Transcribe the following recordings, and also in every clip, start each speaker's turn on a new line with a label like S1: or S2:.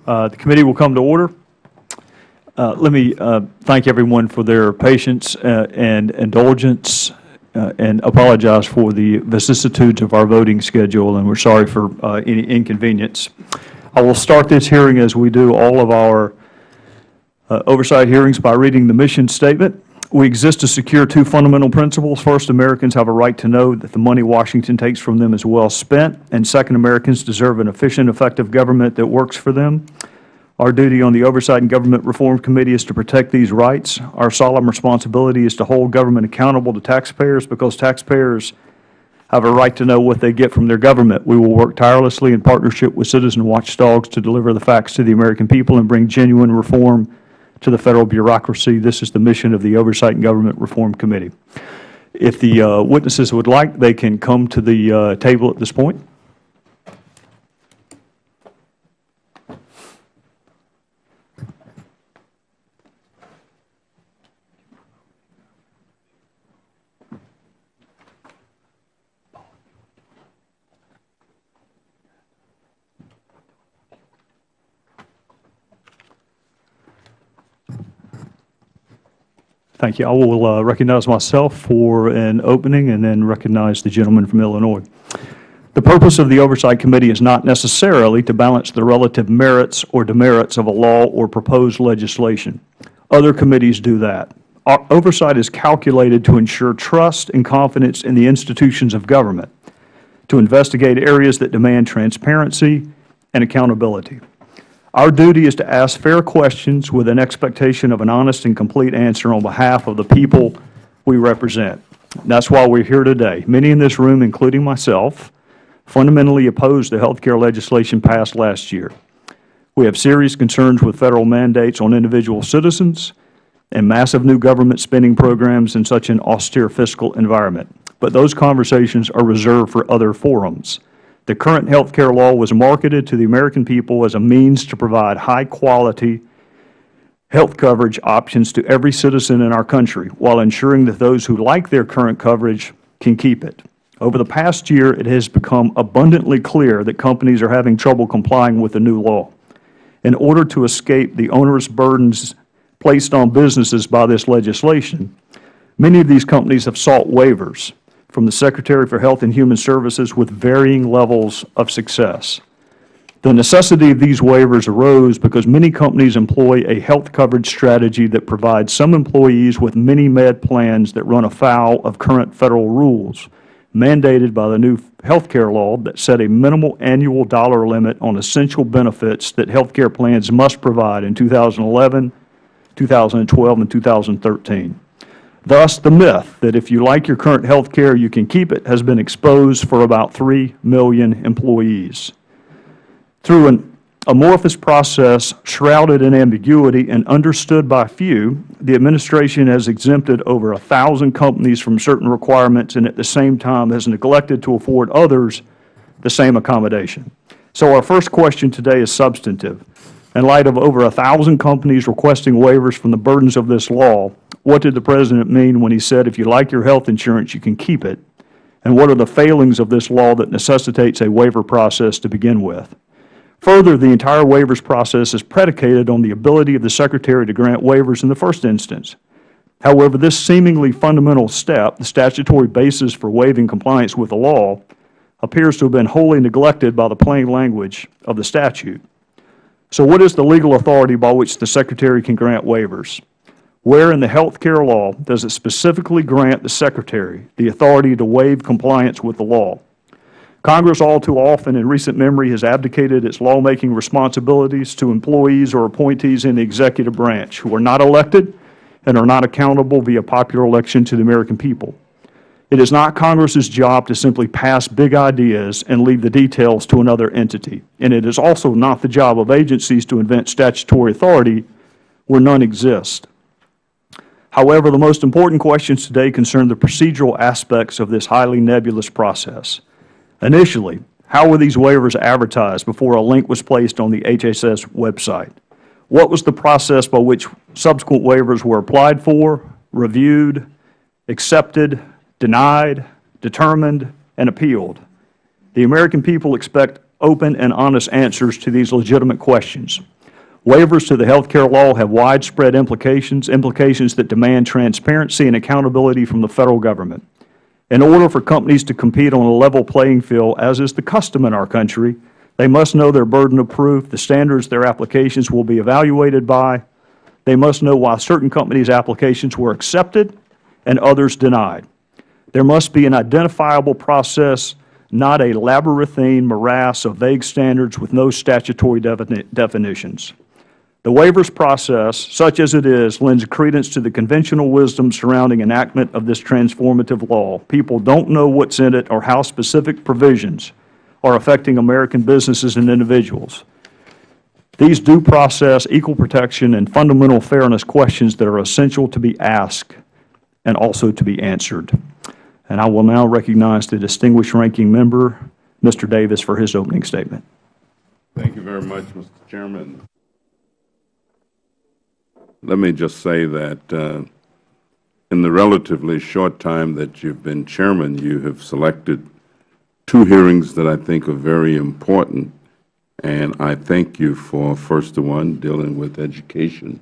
S1: The committee will come to order. Let me thank everyone for their patience and indulgence and apologize for the vicissitudes of our voting schedule, and we're sorry for any inconvenience. I will start this hearing, as we do all of our oversight hearings, by reading the mission statement. We exist to secure two fundamental principles. First, Americans have a right to know that the money Washington takes from them is well spent. And second, Americans deserve an efficient, effective government that works for them. Our duty on the Oversight and Government Reform Committee is to protect these rights. Our solemn responsibility is to hold government accountable to taxpayers, because taxpayers have a right to know what they get from their government. We will work tirelessly in partnership with citizen watchdogs to deliver the facts to the American people and bring genuine reform to the federal bureaucracy. This is the mission of the Oversight and Government Reform Committee. If the witnesses would like, they can come to the table at this point. Thank you. I will recognize myself for an opening and then recognize the gentleman from Illinois. The purpose of the Oversight Committee is not necessarily to balance the relative merits or demerits of a law or proposed legislation. Other committees do that. Our oversight is calculated to ensure trust and confidence in the institutions of government, to investigate areas that demand transparency and accountability. Our duty is to ask fair questions with an expectation of an honest and complete answer on behalf of the people we represent. That's why we're here today. Many in this room, including myself, fundamentally oppose the health care legislation passed last year. We have serious concerns with federal mandates on individual citizens and massive new government spending programs in such an austere fiscal environment. But those conversations are reserved for other forums. The current health care law was marketed to the American people as a means to provide high-quality health coverage options to every citizen in our country, while ensuring that those who like their current coverage can keep it. Over the past year, it has become abundantly clear that companies are having trouble complying with the new law. In order to escape the onerous burdens placed on businesses by this legislation, many of these companies have sought waivers from the Secretary for Health and Human Services with varying levels of success. The necessity of these waivers arose because many companies employ a health coverage strategy that provides some employees with mini-med plans that run afoul of current federal rules, mandated by the new health care law that set a minimal annual dollar limit on essential benefits that health care plans must provide in 2011, 2012, and 2013. Thus, the myth that if you like your current health care, you can keep it has been exposed for about 3 million employees. Through an amorphous process shrouded in ambiguity and understood by few, the administration has exempted over 1,000 companies from certain requirements and at the same time has neglected to afford others the same accommodation. So our first question today is substantive. In light of over 1,000 companies requesting waivers from the burdens of this law, what did the President mean when he said, if you like your health insurance, you can keep it? And what are the failings of this law that necessitates a waiver process to begin with? Further, the entire waivers process is predicated on the ability of the Secretary to grant waivers in the first instance. However, this seemingly fundamental step, the statutory basis for waiving compliance with the law, appears to have been wholly neglected by the plain language of the statute. So what is the legal authority by which the Secretary can grant waivers? Where in the health care law does it specifically grant the Secretary the authority to waive compliance with the law? Congress all too often in recent memory has abdicated its lawmaking responsibilities to employees or appointees in the executive branch who are not elected and are not accountable via popular election to the American people. It is not Congress's job to simply pass big ideas and leave the details to another entity. And it is also not the job of agencies to invent statutory authority where none exist. However, the most important questions today concern the procedural aspects of this highly nebulous process. Initially, how were these waivers advertised before a link was placed on the HHS website? What was the process by which subsequent waivers were applied for, reviewed, accepted, denied, determined, and appealed? The American people expect open, and honest answers to these legitimate questions. Waivers to the health care law have widespread implications that demand transparency and accountability from the Federal Government. In order for companies to compete on a level playing field, as is the custom in our country, they must know their burden of proof, the standards their applications will be evaluated by. They must know why certain companies' applications were accepted and others denied. There must be an identifiable process, not a labyrinthine morass of vague standards with no statutory definitions. The waivers process, such as it is, lends credence to the conventional wisdom surrounding enactment of this transformative law. People don't know what's in it or how specific provisions are affecting American businesses and individuals. These due process, equal protection, and fundamental fairness questions that are essential to be asked and also to be answered. And I will now recognize the distinguished ranking member, Mr. Davis, for his opening statement.
S2: Thank you very much, Mr. Chairman. Let me just say that in the relatively short time that you've been chairman, you have selected two hearings that I think are very important, and I thank you for, first the one dealing with education,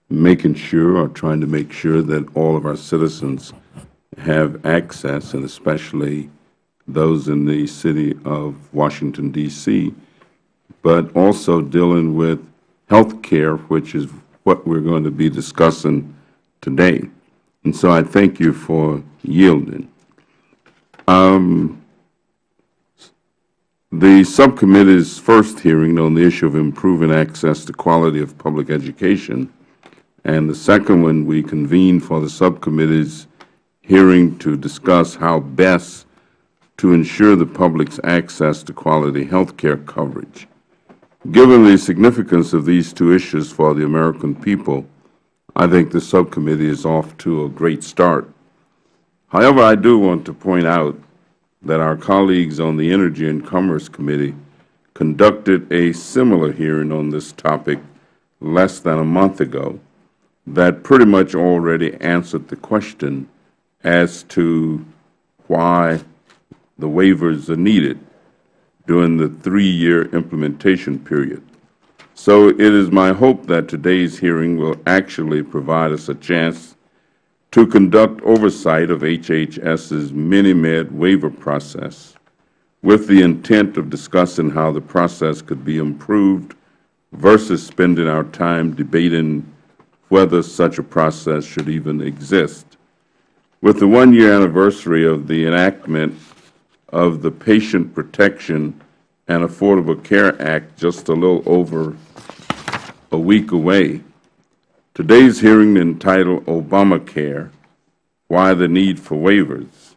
S2: making sure or trying to make sure that all of our citizens have access, and especially those in the city of Washington, D.C., but also dealing with health care, which is what we're going to be discussing today. And so I thank you for yielding. The subcommittee's first hearing on the issue of improving access to quality of public education, and the second one we convened for the subcommittee's hearing to discuss how best to ensure the public's access to quality health care coverage. Given the significance of these two issues for the American people, I think the subcommittee is off to a great start. However, I do want to point out that our colleagues on the Energy and Commerce Committee conducted a similar hearing on this topic less than a month ago that pretty much already answered the question as to why the waivers are needed during the 3-year implementation period. So it is my hope that today's hearing will actually provide us a chance to conduct oversight of HHS's mini-med waiver process with the intent of discussing how the process could be improved versus spending our time debating whether such a process should even exist. With the 1-year anniversary of the enactment of the Patient Protection and Affordable Care Act just a little over a week away, today's hearing, entitled Obamacare, Why the Need for Waivers,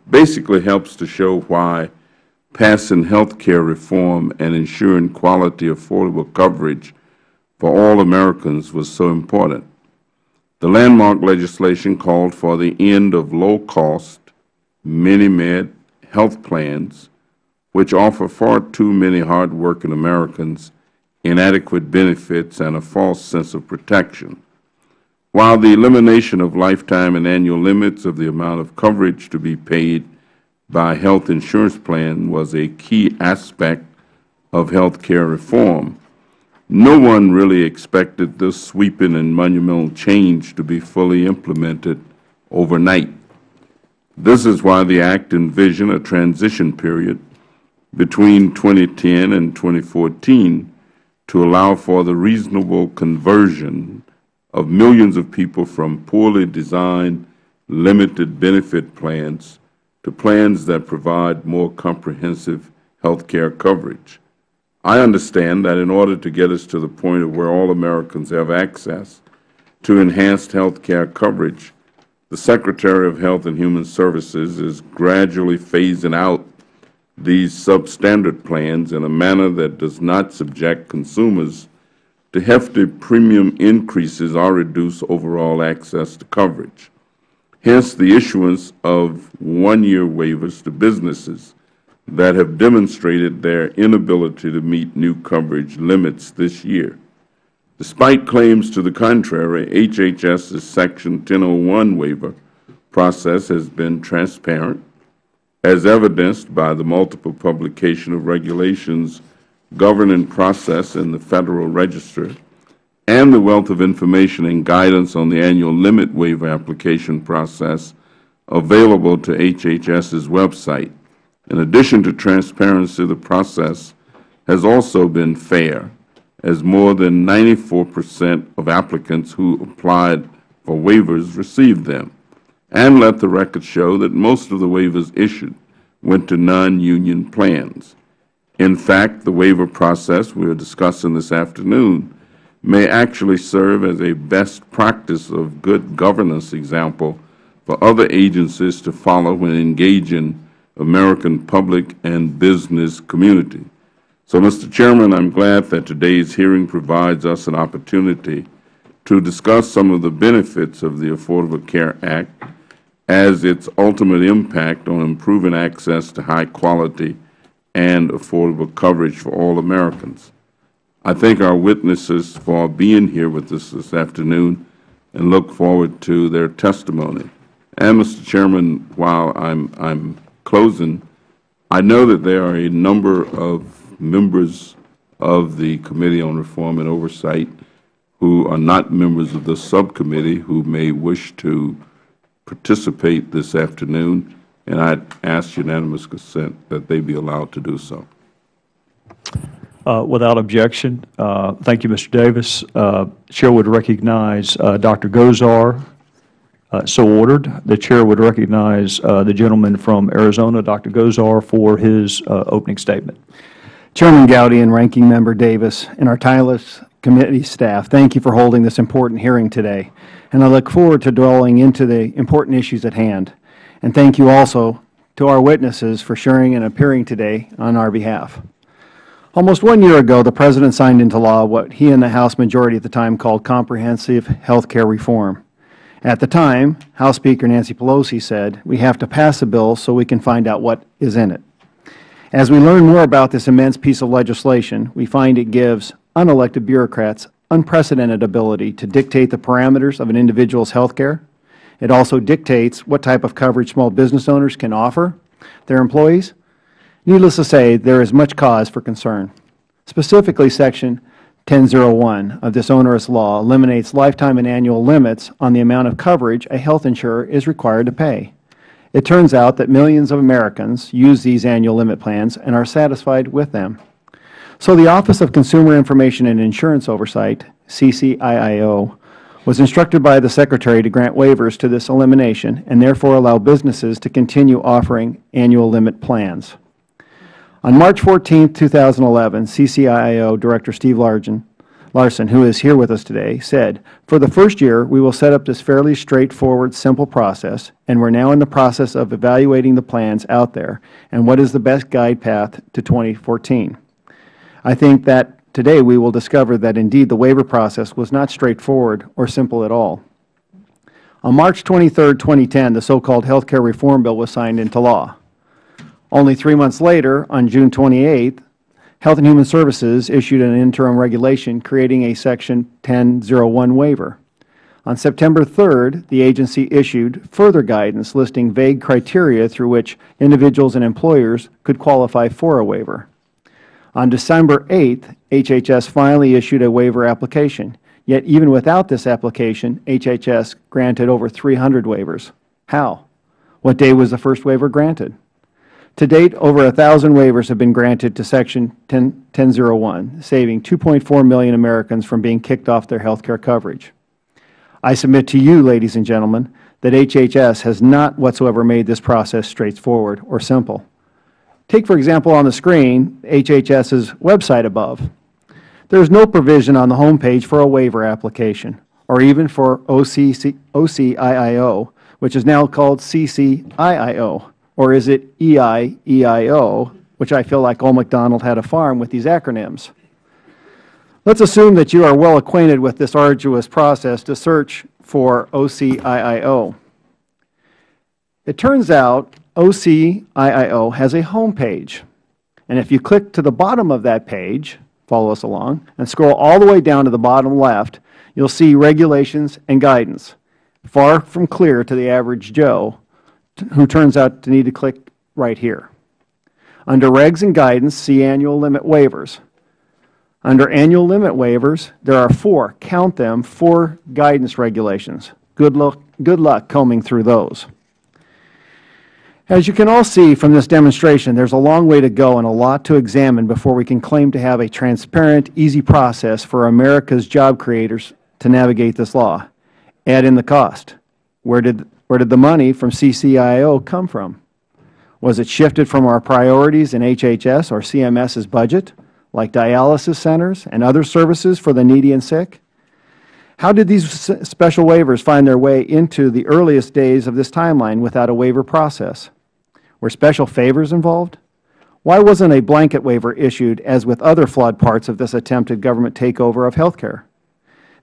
S2: basically helps to show why passing health care reform and ensuring quality, affordable coverage for all Americans was so important. The landmark legislation called for the end of low-cost, mini-med health plans, which offer far too many hard-working Americans inadequate benefits and a false sense of protection. While the elimination of lifetime and annual limits of the amount of coverage to be paid by health insurance plan was a key aspect of health care reform, no one really expected this sweeping and monumental change to be fully implemented overnight. This is why the Act envisioned a transition period between 2010 and 2014 to allow for the reasonable conversion of millions of people from poorly designed, limited benefit plans to plans that provide more comprehensive health care coverage. I understand that in order to get us to the point of where all Americans have access to enhanced health care coverage, the Secretary of Health and Human Services is gradually phasing out these substandard plans in a manner that does not subject consumers to hefty premium increases or reduce overall access to coverage. Hence, the issuance of 1-year waivers to businesses that have demonstrated their inability to meet new coverage limits this year. Despite claims to the contrary, HHS's Section 1001 waiver process has been transparent, as evidenced by the multiple publication of regulations governing process in the Federal Register and the wealth of information and guidance on the annual limit waiver application process available to HHS's website. In addition to transparency, the process has also been fair, as more than 94% of applicants who applied for waivers received them. And let the record show that most of the waivers issued went to non-union plans. In fact, the waiver process we are discussing this afternoon may actually serve as a best practice of good governance example for other agencies to follow when engaging American public and business community. So, Mr. Chairman, I am glad that today's hearing provides us an opportunity to discuss some of the benefits of the Affordable Care Act as its ultimate impact on improving access to high-quality and affordable coverage for all Americans. I thank our witnesses for being here with us this afternoon and look forward to their testimony. And, Mr. Chairman, while I'm closing, I know that there are a number of members of the Committee on Reform and Oversight who are not members of the subcommittee who may wish to participate this afternoon, and I ask unanimous consent that they be allowed to do so.
S1: Without objection. Thank you, Mr. Davis. Chair would recognize Dr. Gozar. So ordered. The Chair would recognize the gentleman from Arizona, Dr. Gozar, for his opening statement.
S3: Chairman Gowdy and Ranking Member Davis and our tireless committee staff, thank you for holding this important hearing today, and I look forward to dwelling into the important issues at hand. And thank you also to our witnesses for sharing and appearing today on our behalf. Almost 1 year ago, the President signed into law what he and the House majority at the time called comprehensive health care reform. At the time, House Speaker Nancy Pelosi said, "We have to pass a bill so we can find out what is in it." As we learn more about this immense piece of legislation, we find it gives unelected bureaucrats unprecedented ability to dictate the parameters of an individual's health care. It also dictates what type of coverage small business owners can offer their employees. Needless to say, there is much cause for concern. Specifically, Section 1001 of this onerous law eliminates lifetime and annual limits on the amount of coverage a health insurer is required to pay. It turns out that millions of Americans use these annual limit plans and are satisfied with them. So the Office of Consumer Information and Insurance Oversight, CCIIO, was instructed by the Secretary to grant waivers to this elimination and therefore allow businesses to continue offering annual limit plans. On March 14, 2011, CCIIO Director Steve Larson, who is here with us today, said, "For the first year, we will set up this fairly straightforward, simple process, and we're now in the process of evaluating the plans out there and what is the best guide path to 2014. I think that today we will discover that indeed the waiver process was not straightforward or simple at all." On March 23, 2010, the so-called Health Care Reform Bill was signed into law. Only 3 months later, on June 28th, Health and Human Services issued an interim regulation creating a Section 1001 waiver. On September 3rd, the agency issued further guidance listing vague criteria through which individuals and employers could qualify for a waiver. On December 8th, HHS finally issued a waiver application. Yet even without this application, HHS granted over 300 waivers. How? What day was the first waiver granted? To date, over 1,000 waivers have been granted to Section 1001, saving 2.4 million Americans from being kicked off their health care coverage. I submit to you, ladies and gentlemen, that HHS has not whatsoever made this process straightforward or simple. Take, for example, on the screen, HHS's website above. There is no provision on the home page for a waiver application, or even for OCIIO, which is now called CCIIO. Or is it EIEIO, which I feel like Old MacDonald had a farm with these acronyms. Let's assume that you are well acquainted with this arduous process to search for OCIIO. It turns out OCIIO has a home page. And if you click to the bottom of that page, follow us along, and scroll all the way down to the bottom left, you'll see regulations and guidance, far from clear to the average Joe, who turns out to need to click right here. Under regs and guidance, see annual limit waivers. Under annual limit waivers, there are 4, count them, 4 guidance regulations. Good luck combing through those. As you can all see from this demonstration, there's a long way to go and a lot to examine before we can claim to have a transparent, easy process for America's job creators to navigate this law. Add in the cost. Where did the money from CCIO come from? Was it shifted from our priorities in HHS or CMS's budget, like dialysis centers and other services for the needy and sick? How did these special waivers find their way into the earliest days of this timeline without a waiver process? Were special favors involved? Why wasn't a blanket waiver issued, as with other flawed parts of this attempted government takeover of health care?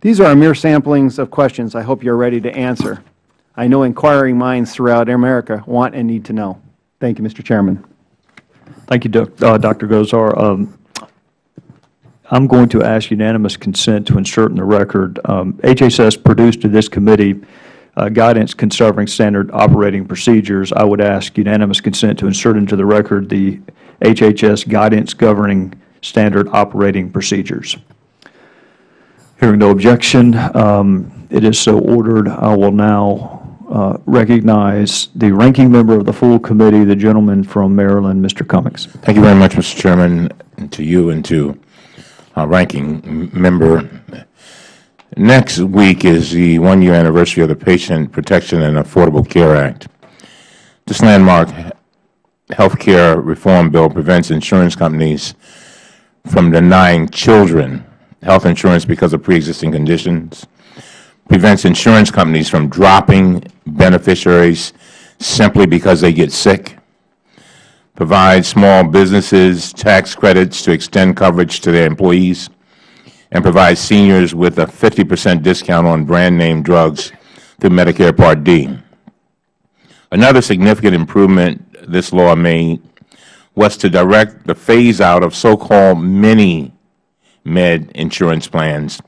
S3: These are mere samplings of questions I hope you are ready to answer. I know inquiring minds throughout America want and need to know. Thank you, Mr. Chairman.
S1: Thank you, Dr. Gosar. I'm going to ask unanimous consent to insert in the record. HHS produced to this committee guidance concerning standard operating procedures. I would ask unanimous consent to insert into the record the HHS guidance governing standard operating procedures. Hearing no objection, it is so ordered. I will now recognize the ranking member of the full committee, the gentleman from Maryland, Mr. Cummings.
S4: Thank you very much, Mr. Chairman, and to you and to our ranking member. Next week is the 1-year anniversary of the Patient Protection and Affordable Care Act. This landmark health care reform bill prevents insurance companies from denying children health insurance because of pre-existing conditions, prevents insurance companies from dropping beneficiaries simply because they get sick, provides small businesses tax credits to extend coverage to their employees, and provides seniors with a 50% discount on brand name drugs through Medicare Part D. Another significant improvement this law made was to direct the phase-out of so-called mini-med insurance plans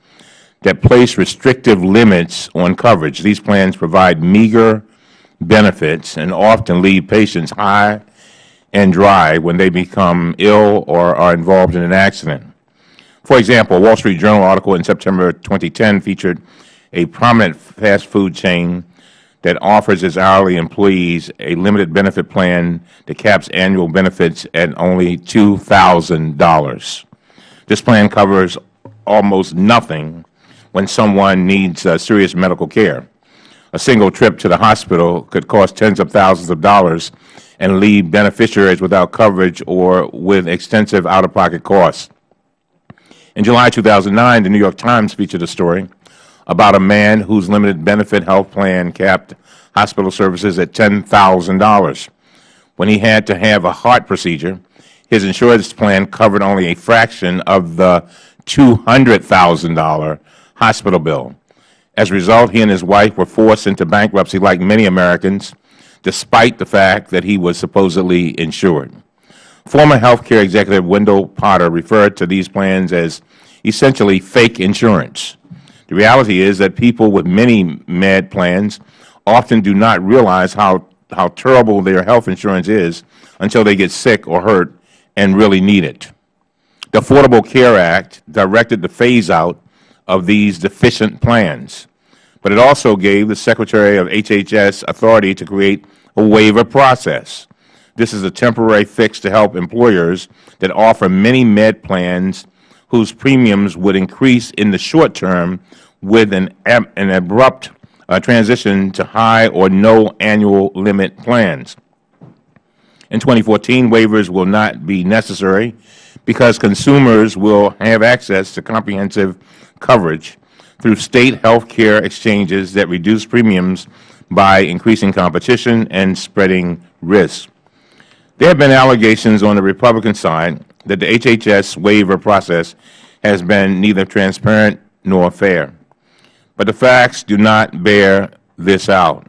S4: that place restrictive limits on coverage. These plans provide meager benefits and often leave patients high and dry when they become ill or are involved in an accident. For example, a Wall Street Journal article in September 2010 featured a prominent fast food chain that offers its hourly employees a limited benefit plan that caps annual benefits at only $2,000. This plan covers almost nothing when someone needs serious medical care. A single trip to the hospital could cost tens of thousands of dollars and leave beneficiaries without coverage or with extensive out-of-pocket costs. In July 2009, the New York Times featured a story about a man whose limited benefit health plan capped hospital services at $10,000. When he had to have a heart procedure, his insurance plan covered only a fraction of the $200,000 hospital bill. As a result, he and his wife were forced into bankruptcy like many Americans, despite the fact that he was supposedly insured. Former health care executive Wendell Potter referred to these plans as essentially fake insurance. The reality is that people with many med plans often do not realize how terrible their health insurance is until they get sick or hurt and really need it. The Affordable Care Act directed the phase-out of these deficient plans, but it also gave the Secretary of HHS authority to create a waiver process. This is a temporary fix to help employers that offer many med plans whose premiums would increase in the short term with an abrupt transition to high or no annual limit plans. In 2014, waivers will not be necessary because consumers will have access to comprehensive coverage through state health care exchanges that reduce premiums by increasing competition and spreading risk. There have been allegations on the Republican side that the HHS waiver process has been neither transparent nor fair. But the facts do not bear this out.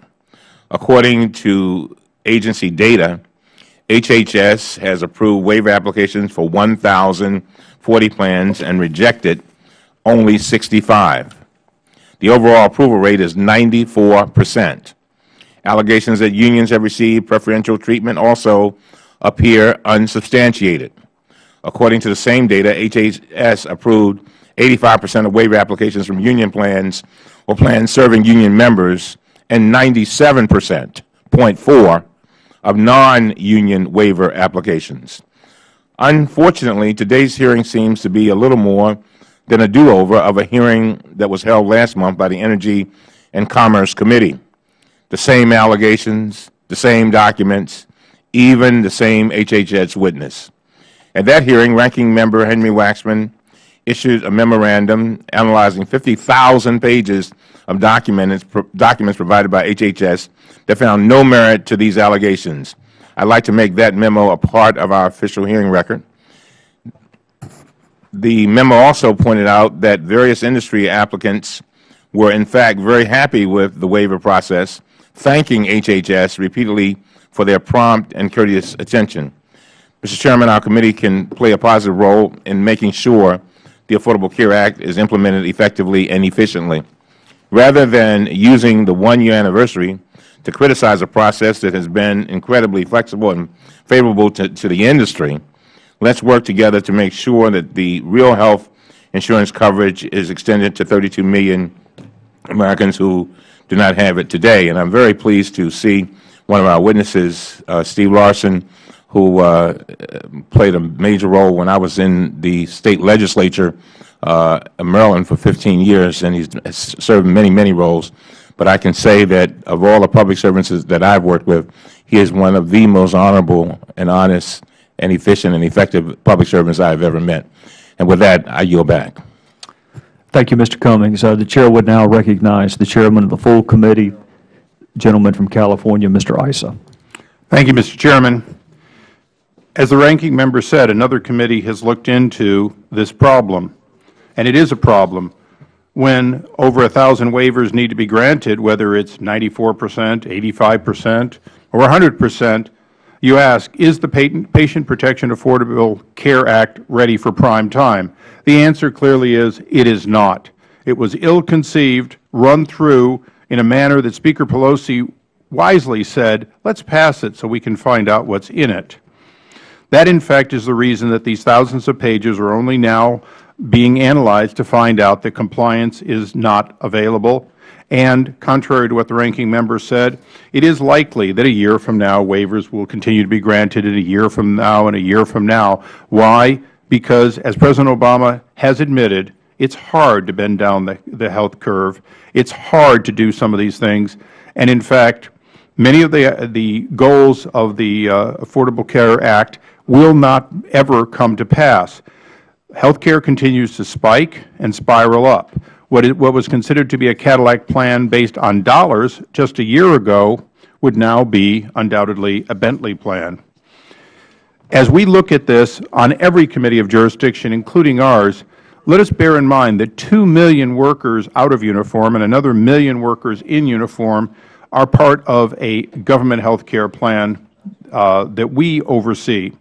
S4: According to agency data, HHS has approved waiver applications for 1,040 plans and rejected only 65. The overall approval rate is 94%. Allegations that unions have received preferential treatment also appear unsubstantiated. According to the same data, HHS approved 85% of waiver applications from union plans or plans serving union members, and 97%, 0.4, of non-union waiver applications. Unfortunately, today's hearing seems to be a little more than a do-over of a hearing that was held last month by the Energy and Commerce Committee. The same allegations, the same documents, even the same HHS witness. At that hearing, Ranking Member Henry Waxman issued a memorandum analyzing 50,000 pages of documents provided by HHS that found no merit to these allegations. I'd like to make that memo a part of our official hearing record. The memo also pointed out that various industry applicants were in fact very happy with the waiver process, thanking HHS repeatedly for their prompt and courteous attention. Mr. Chairman, our committee can play a positive role in making sure the Affordable Care Act is implemented effectively and efficiently. Rather than using the one-year anniversary to criticize a process that has been incredibly flexible and favorable to the industry, let's work together to make sure that the real health insurance coverage is extended to 32 million Americans who do not have it today. And I'm very pleased to see one of our witnesses, Steve Larson, who played a major role when I was in the state legislature in Maryland for 15 years, and he's served many, many roles. But I can say that of all the public servants that I've worked with, he is one of the most honorable and honest and efficient and effective public servants I have ever met. And with that, I yield back.
S1: Thank you, Mr. Cummings. The Chair would now recognize the Chairman of the full committee, gentleman from California, Mr. Issa.
S5: Thank you, Mr. Chairman. As the ranking member said, another committee has looked into this problem, and it is a problem when over 1,000 waivers need to be granted, whether it's 94%, 85%, or 100%. You ask, is the Patient Protection Affordable Care Act ready for prime time? The answer clearly is it is not. It was ill-conceived, run through in a manner that Speaker Pelosi wisely said, let's pass it so we can find out what's in it. That, in fact, is the reason that these thousands of pages are only now being analyzed to find out that compliance is not available. And contrary to what the ranking member said, it is likely that a year from now waivers will continue to be granted, and a year from now and a year from now. Why? Because, as President Obama has admitted, it's hard to bend down the health curve. It's hard to do some of these things. And in fact, many of the goals of the Affordable Care Act will not ever come to pass. Health care continues to spike and spiral up. What was considered to be a Cadillac plan based on dollars just a year ago would now be undoubtedly a Bentley plan. As we look at this on every committee of jurisdiction, including ours, let us bear in mind that 2 million workers out of uniform and another million workers in uniform are part of a government health care plan that we oversee.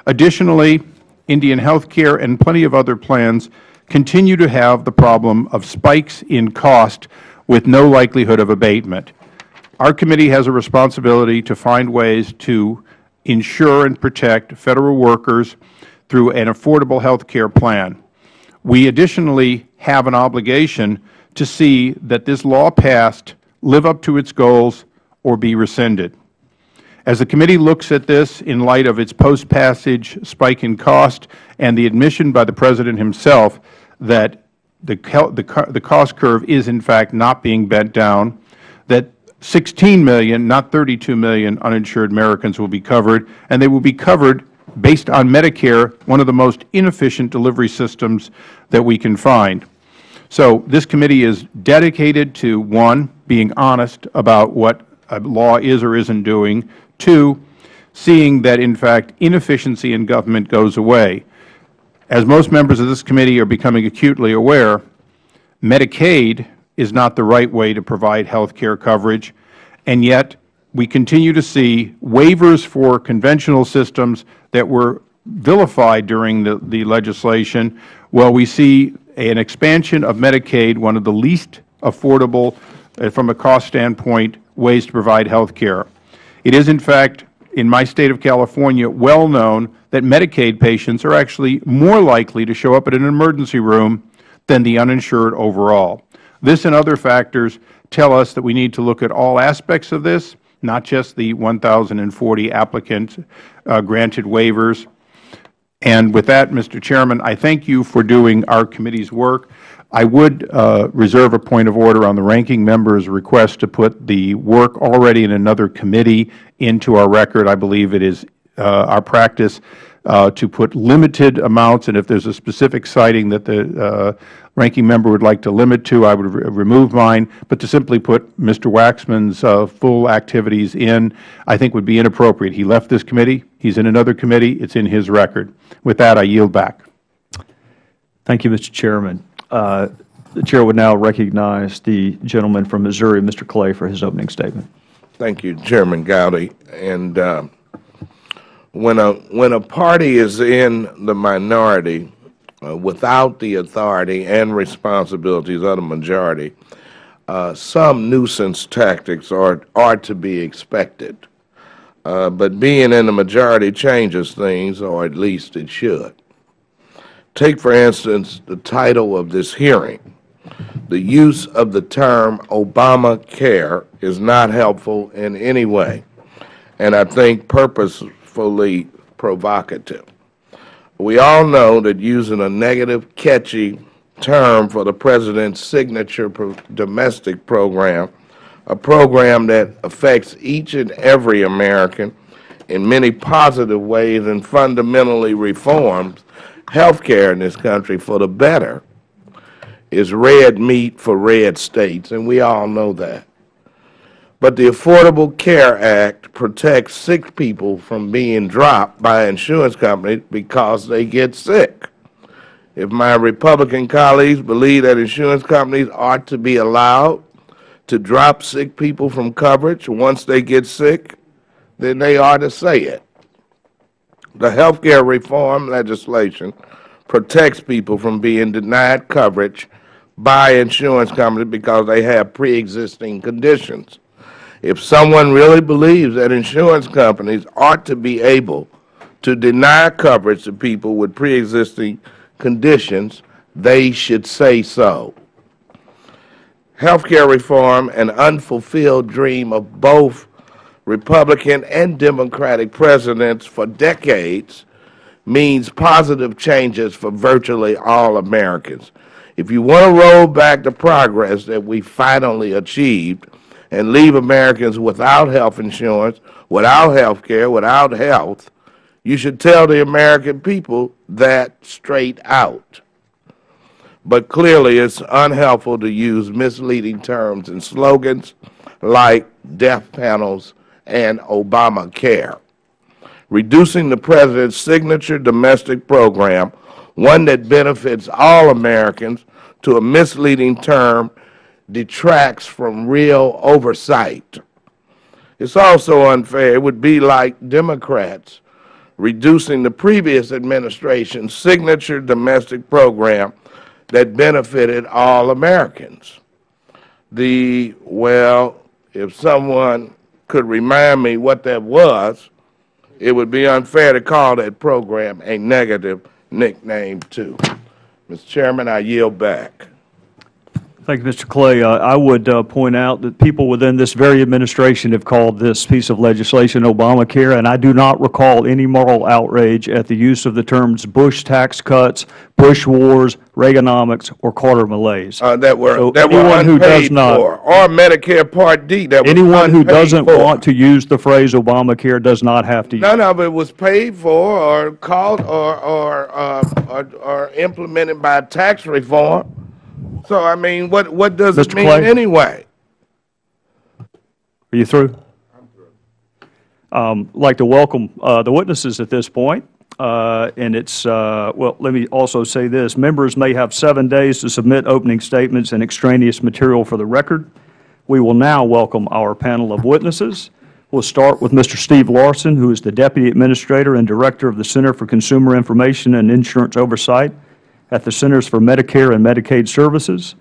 S5: Additionally, Indian Health Care and plenty of other plans continue to have the problem of spikes in cost with no likelihood of abatement. Our committee has a responsibility to find ways to ensure and protect Federal workers through an affordable health care plan. We additionally have an obligation to see that this law passed live up to its goals or be rescinded. As the committee looks at this in light of its post-passage spike in cost and the admission by the President himself that the cost curve is in fact not being bent down, that 16 million, not 32 million uninsured Americans will be covered, and they will be covered based on Medicare, one of the most inefficient delivery systems that we can find. So this committee is dedicated to, 1, being honest about what a law is or isn't doing, 2, seeing that, in fact, inefficiency in government goes away. As most members of this committee are becoming acutely aware, Medicaid is not the right way to provide health care coverage, and yet we continue to see waivers for conventional systems that were vilified during the legislation, while we see an expansion of Medicaid, one of the least affordable from a cost standpoint ways to provide health care. It is, in fact, in my State of California, well known that Medicaid patients are actually more likely to show up at an emergency room than the uninsured overall. This and other factors tell us that we need to look at all aspects of this, not just the 1,040 applicant granted waivers. And with that, Mr. Chairman, I thank you for doing our committee's work. I would reserve a point of order on the ranking member's request to put the work already in another committee into our record. I believe it is our practice to put limited amounts, and if there is a specific citing that the ranking member would like to limit to, I would remove mine. But to simply put Mr. Waxman's full activities in, I think would be inappropriate. He left this committee. He is in another committee. It is in his record. With that, I yield back.
S1: Thank you, Mr. Chairman. The Chair would now recognize the gentleman from Missouri, Mr. Clay, for his opening statement.
S6: Thank you, Chairman Gowdy. And when a party is in the minority without the authority and responsibilities of the majority, some nuisance tactics are to be expected. But being in the majority changes things, or at least it should. Take, for instance, the title of this hearing. The use of the term Obamacare is not helpful in any way, and I think purposefully provocative. We all know that using a negative, catchy term for the President's signature domestic program, a program that affects each and every American in many positive ways and fundamentally reforms health care in this country for the better, is red meat for red states, and we all know that. But the Affordable Care Act protects sick people from being dropped by insurance companies because they get sick. If my Republican colleagues believe that insurance companies ought to be allowed to drop sick people from coverage once they get sick, then they ought to say it. The health care reform legislation protects people from being denied coverage by insurance companies because they have pre-existing conditions. If someone really believes that insurance companies ought to be able to deny coverage to people with pre-existing conditions, they should say so. Health care reform, an unfulfilled dream of both Republican and Democratic presidents for decades, means positive changes for virtually all Americans. If you want to roll back the progress that we finally achieved and leave Americans without health insurance, without health care, without health, you should tell the American people that straight out. But clearly it's unhelpful to use misleading terms and slogans like death panels and Obamacare. Reducing the President's signature domestic program, one that benefits all Americans, to a misleading term detracts from real oversight. It's also unfair. It would be like Democrats reducing the previous administration's signature domestic program that benefited all Americans. Well, if someone could remind me what that was, it would be unfair to call that program a negative nickname, too. Mr. Chairman, I yield back.
S1: Thank you, Mr. Clay. I would point out that people within this very administration have called this piece of legislation Obamacare, and I do not recall any moral outrage at the use of the terms Bush tax cuts, Bush wars, Reaganomics, or Carter malaise.
S6: That were unpaid for, or Medicare Part D. That
S1: anyone who doesn't want to use the phrase Obamacare does not have to use it.
S6: None of it was paid for or called or implemented by tax reform. So, I mean, what does it mean anyway?
S1: Are you through? I'm through. I'd like to welcome the witnesses at this point. And it's, well, let me also say this. Members may have 7 days to submit opening statements and extraneous material for the record. We will now welcome our panel of witnesses. We'll start with Mr. Steve Larson, who is the Deputy Administrator and Director of the Center for Consumer Information and Insurance Oversight at the Centers for Medicare and Medicaid Services.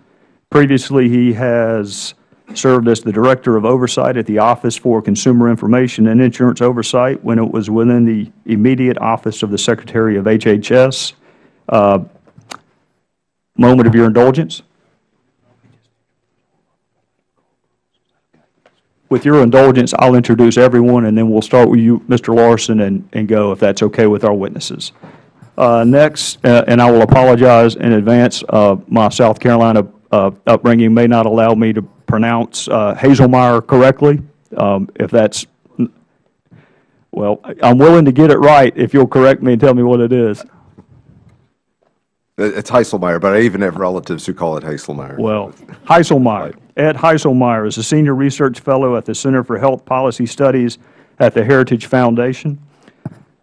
S1: Previously, he has served as the Director of Oversight at the Office for Consumer Information and Insurance Oversight when it was within the immediate office of the Secretary of HHS. Moment of your indulgence. With your indulgence, I'll introduce everyone, and then we'll start with you, Mr. Larson, and go, if that's okay with our witnesses. Next, and I will apologize in advance, my South Carolina upbringing may not allow me to pronounce Hazelmeyer correctly. If that's, well, I'm willing to get it right if you'll correct me and tell me what it is.
S7: It's Heiselmeyer, but I even have relatives who call it Haselmeyer.
S1: Well, Heiselmeyer. Ed Heiselmeyer is a Senior Research Fellow at the Center for Health Policy Studies at the Heritage Foundation.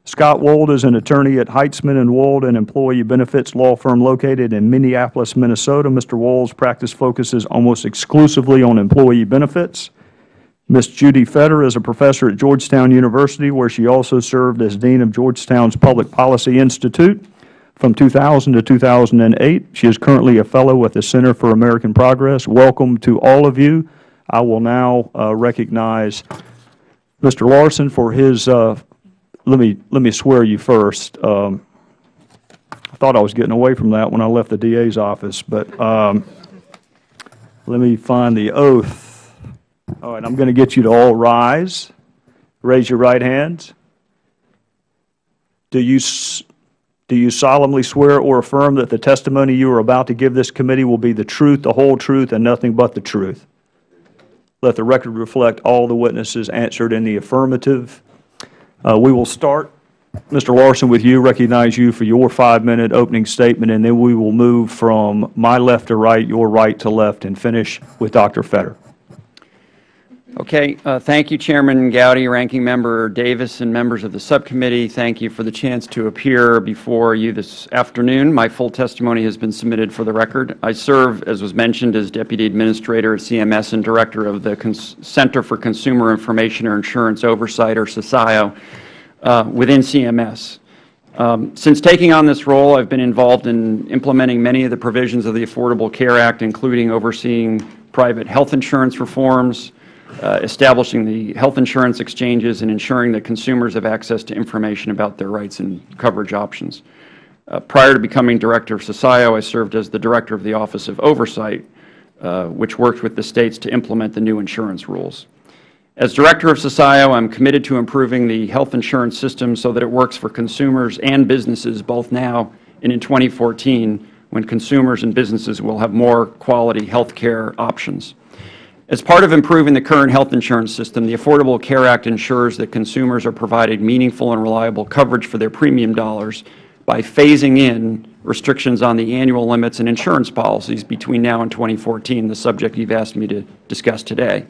S1: Scott Wold is an attorney at Heitzman and Wold, an employee benefits law firm located in Minneapolis, Minnesota. Mr. Wold's practice focuses almost exclusively on employee benefits. Ms. Judy Fetter is a professor at Georgetown University, where she also served as Dean of Georgetown's Public Policy Institute from 2000 to 2008. She is currently a fellow at the Center for American Progress. Welcome to all of you. I will now recognize Mr. Larson for his, let me swear you first. I thought I was getting away from that when I left the DA's office, but let me find the oath. All right, I'm going to get you to all rise. Raise your right hands. Do you solemnly swear or affirm that the testimony you are about to give this committee will be the truth, the whole truth, and nothing but the truth? Let the record reflect all the witnesses answered in the affirmative. We will start, Mr. Larson, with you, recognize you for your 5-minute opening statement, and then we will move from my left to right, your right to left, and finish with Dr. Fetter.
S8: Okay. Thank you, Chairman Gowdy, Ranking Member Davis, and members of the subcommittee. Thank you for the chance to appear before you this afternoon. My full testimony has been submitted for the record. I serve, as was mentioned, as Deputy Administrator at CMS and Director of the Center for Consumer Information or Insurance Oversight, or CISIO, within CMS. Since taking on this role, I've been involved in implementing many of the provisions of the Affordable Care Act, including overseeing private health insurance reforms, establishing the health insurance exchanges, and ensuring that consumers have access to information about their rights and coverage options. Prior to becoming Director of CISIO, I served as the Director of the Office of Oversight, which worked with the states to implement the new insurance rules. As Director of CISIO, I'm committed to improving the health insurance system so that it works for consumers and businesses both now and in 2014, when consumers and businesses will have more quality health care options. As part of improving the current health insurance system, the Affordable Care Act ensures that consumers are provided meaningful and reliable coverage for their premium dollars by phasing in restrictions on the annual limits and insurance policies between now and 2014, the subject you've asked me to discuss today.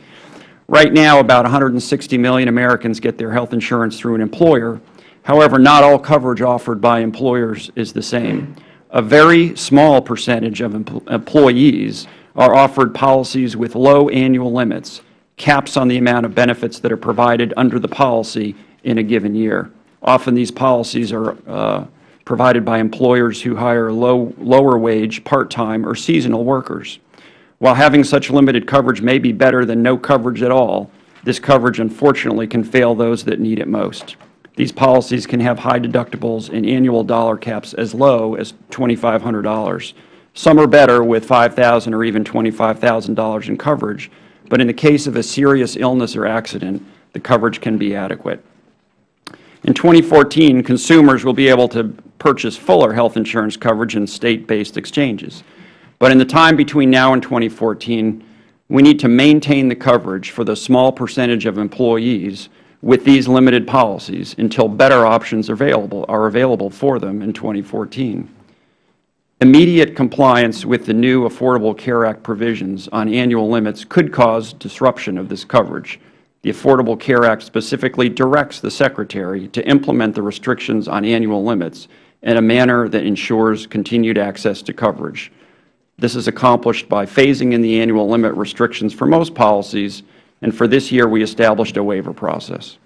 S8: Right now, about 160 million Americans get their health insurance through an employer. However, not all coverage offered by employers is the same. A very small percentage of employees are offered policies with low annual limits, caps on the amount of benefits that are provided under the policy in a given year. Often these policies are provided by employers who hire lower wage, part-time, or seasonal workers. While having such limited coverage may be better than no coverage at all, this coverage unfortunately can fail those that need it most. These policies can have high deductibles and annual dollar caps as low as $2,500. Some are better with $5,000 or even $25,000 in coverage, but in the case of a serious illness or accident, the coverage can be adequate. In 2014, consumers will be able to purchase fuller health insurance coverage in state-based exchanges. But in the time between now and 2014, we need to maintain the coverage for the small percentage of employees with these limited policies until better options are available for them in 2014. Immediate compliance with the new Affordable Care Act provisions on annual limits could cause disruption of this coverage. The Affordable Care Act specifically directs the Secretary to implement the restrictions on annual limits in a manner that ensures continued access to coverage. This is accomplished by phasing in the annual limit restrictions for most policies, and for this year we established a waiver process.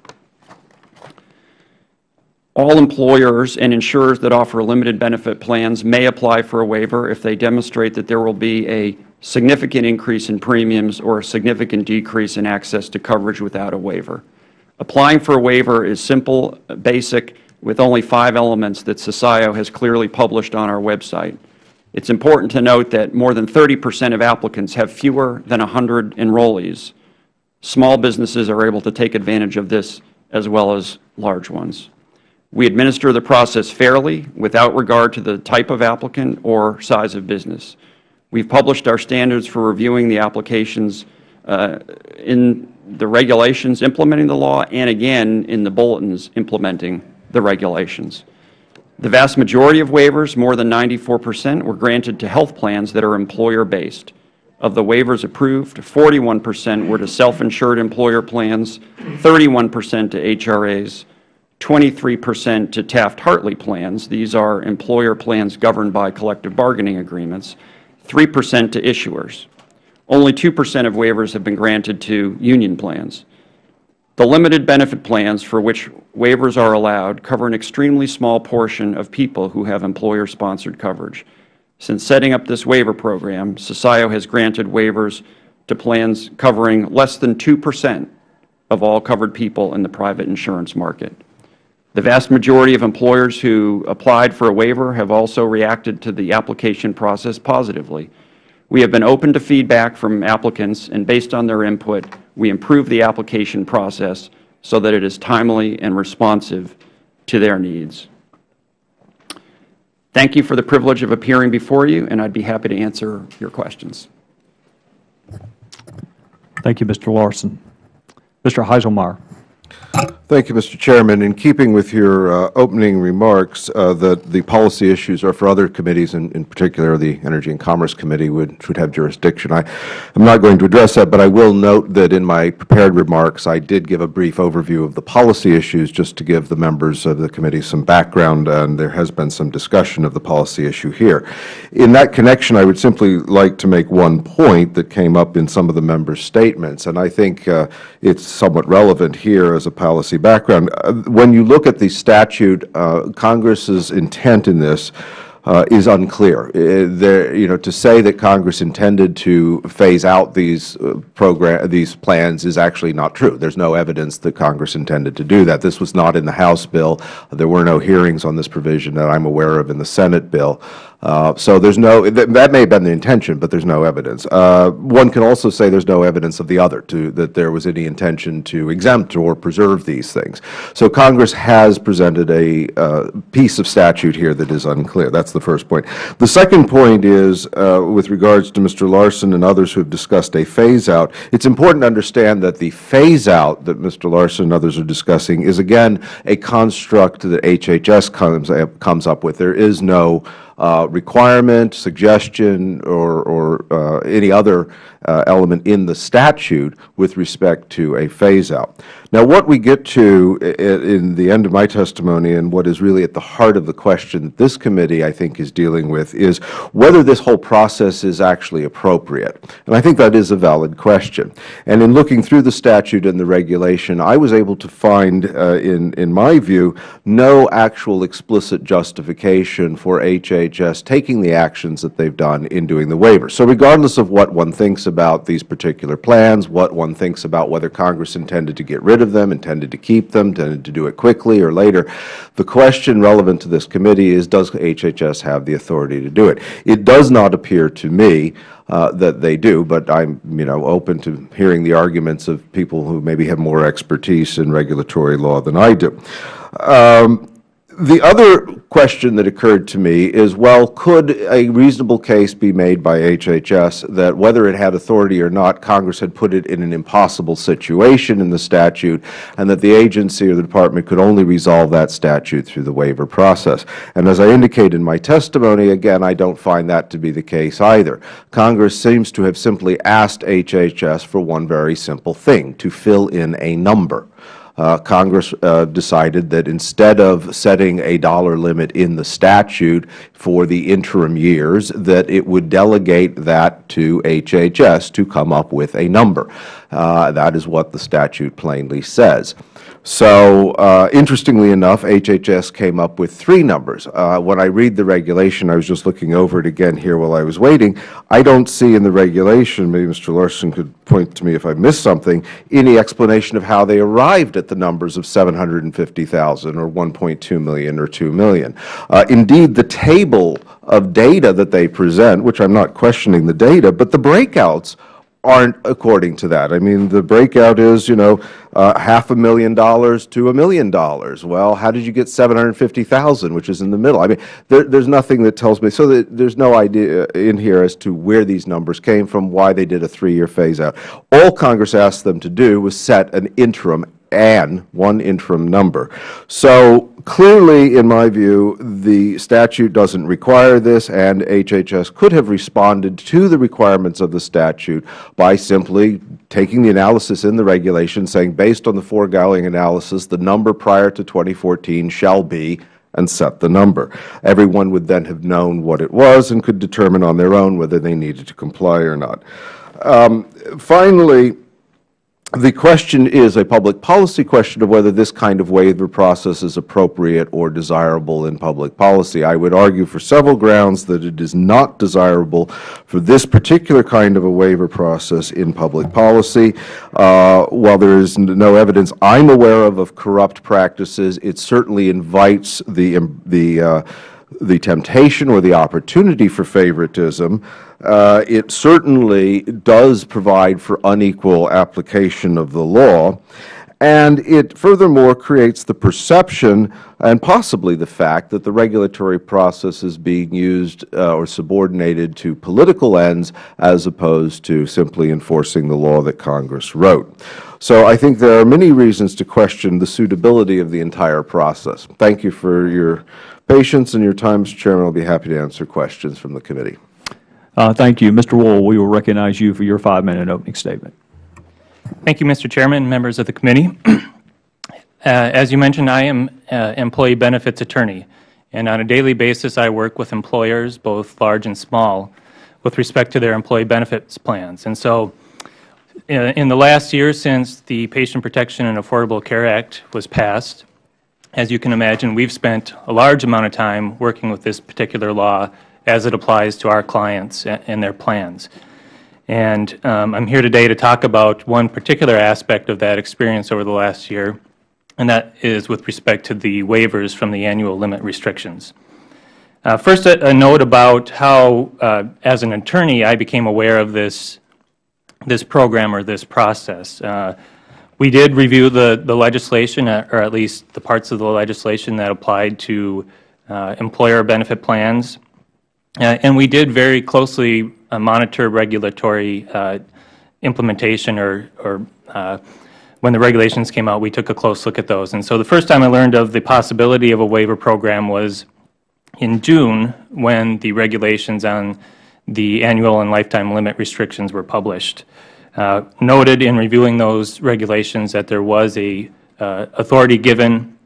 S8: All employers and insurers that offer limited benefit plans may apply for a waiver if they demonstrate that there will be a significant increase in premiums, or a significant decrease in access to coverage without a waiver. Applying for a waiver is simple, basic, with only 5 elements that CSIO has clearly published on our website. It's important to note that more than 30% of applicants have fewer than 100 enrollees. Small businesses are able to take advantage of this as well as large ones. We administer the process fairly without regard to the type of applicant or size of business. We've published our standards for reviewing the applications in the regulations implementing the law and again in the bulletins implementing the regulations. The vast majority of waivers, more than 94%, were granted to health plans that are employer-based. Of the waivers approved, 41% were to self-insured employer plans, 31% to HRAs, 23% to Taft-Hartley plans. These are employer plans governed by collective bargaining agreements, 3% to issuers. Only 2% of waivers have been granted to union plans. The limited benefit plans for which waivers are allowed cover an extremely small portion of people who have employer-sponsored coverage. Since setting up this waiver program, CSIO has granted waivers to plans covering less than 2% of all covered people in the private insurance market. The vast majority of employers who applied for a waiver have also reacted to the application process positively. We have been open to feedback from applicants, and based on their input, we improve the application process so that it is timely and responsive to their needs. Thank you for the privilege of appearing before you, and I'd be happy to answer your questions.
S1: Thank you, Mr. Larson. Mr. Heiselmeyer.
S7: Thank you, Mr. Chairman. In keeping with your opening remarks, that the policy issues are for other committees, and in particular the Energy and Commerce Committee should have jurisdiction. I am not going to address that, but I will note that in my prepared remarks I did give a brief overview of the policy issues just to give the members of the committee some background, and there has been some discussion of the policy issue here. In that connection, I would simply like to make one point that came up in some of the members' statements, and I think it's somewhat relevant here as a policy background. When you look at the statute, Congress's intent in this is unclear. To say that Congress intended to phase out these plans is actually not true. There's no evidence that Congress intended to do that. This was not in the House bill. There were no hearings on this provision that I'm aware of in the Senate bill. So there's no, that may have been the intention, but there's no evidence. One can also say there's no evidence of the other, that there was any intention to exempt or preserve these things. So Congress has presented a piece of statute here that is unclear. That's the first point. The second point is, with regards to Mr. Larson and others who have discussed a phase-out, it's important to understand that the phase-out that Mr. Larson and others are discussing is, again, a construct that HHS comes up with. There is no requirement, suggestion, or any other element in the statute with respect to a phase-out. Now, what we get to in the end of my testimony, and what is really at the heart of the question that this committee, I think, is dealing with, is whether this whole process is actually appropriate. And I think that is a valid question. And in looking through the statute and the regulation, I was able to find, in my view, no actual explicit justification for HHS taking the actions that they've done in doing the waiver. So regardless of what one thinks about these particular plans, what one thinks about whether Congress intended to get rid of them, intended to keep them, intended to do it quickly or later, the question relevant to this committee is, does HHS have the authority to do it? It does not appear to me that they do, but I'm open to hearing the arguments of people who maybe have more expertise in regulatory law than I do. The other question that occurred to me is, well, could a reasonable case be made by HHS that whether it had authority or not, Congress had put it in an impossible situation in the statute, and that the agency or the department could only resolve that statute through the waiver process? And as I indicated in my testimony, again, I don't find that to be the case either. Congress seems to have simply asked HHS for one very simple thing, to fill in a number. Congress decided that instead of setting a dollar limit in the statute for the interim years, that it would delegate that to HHS to come up with a number. That is what the statute plainly says. So interestingly enough, HHS came up with 3 numbers. When I read the regulation, I was just looking over it again here while I was waiting, I don't see in the regulation, maybe Mr. Larson could point to me if I missed something, any explanation of how they arrived at the numbers of 750,000 or 1.2 million or 2 million. Indeed, the table of data that they present, which I'm not questioning the data, but the breakouts aren't according to that. I mean, the breakout is, $500,000 to $1 million. Well, how did you get 750,000, which is in the middle? I mean, there's nothing that tells me, so that there's no idea in here as to where these numbers came from, why they did a 3-year phase out. All Congress asked them to do was set an interim and one interim number. So clearly, in my view, the statute doesn't require this, and HHS could have responded to the requirements of the statute by simply taking the analysis in the regulation, saying, based on the foregoing analysis, the number prior to 2014 shall be, and set the number. Everyone would then have known what it was and could determine on their own whether they needed to comply or not. Finally, the question is a public policy question of whether this kind of waiver process is appropriate or desirable in public policy. I would argue for several grounds that it is not desirable for this particular kind of a waiver process in public policy. While there is no evidence I'm aware of corrupt practices, it certainly invites the temptation or the opportunity for favoritism. It certainly does provide for unequal application of the law, and it furthermore creates the perception and possibly the fact that the regulatory process is being used or subordinated to political ends as opposed to simply enforcing the law that Congress wrote. So I think there are many reasons to question the suitability of the entire process. Thank you for your patience and your time, Mr. Chairman. I'll be happy to answer questions from the committee.
S1: Thank you. Mr. Wool, we will recognize you for your 5-minute opening statement.
S9: Thank you, Mr. Chairman, members of the committee. As you mentioned, I am an employee benefits attorney, and on a daily basis I work with employers, both large and small, with respect to their employee benefits plans. And so in the last year since the Patient Protection and Affordable Care Act was passed, as you can imagine, we've spent a large amount of time working with this particular law as it applies to our clients and their plans. And I'm here today to talk about one particular aspect of that experience over the last year, and that is with respect to the waivers from the annual limit restrictions. First, a note about how, as an attorney, I became aware of this program or this process. We did review the legislation, or at least the parts of the legislation that applied to employer benefit plans. And we did very closely monitor regulatory implementation, or when the regulations came out, we took a close look at those. And so the first time I learned of the possibility of a waiver program was in June, when the regulations on the annual and lifetime limit restrictions were published. Noted in reviewing those regulations that there was a authority given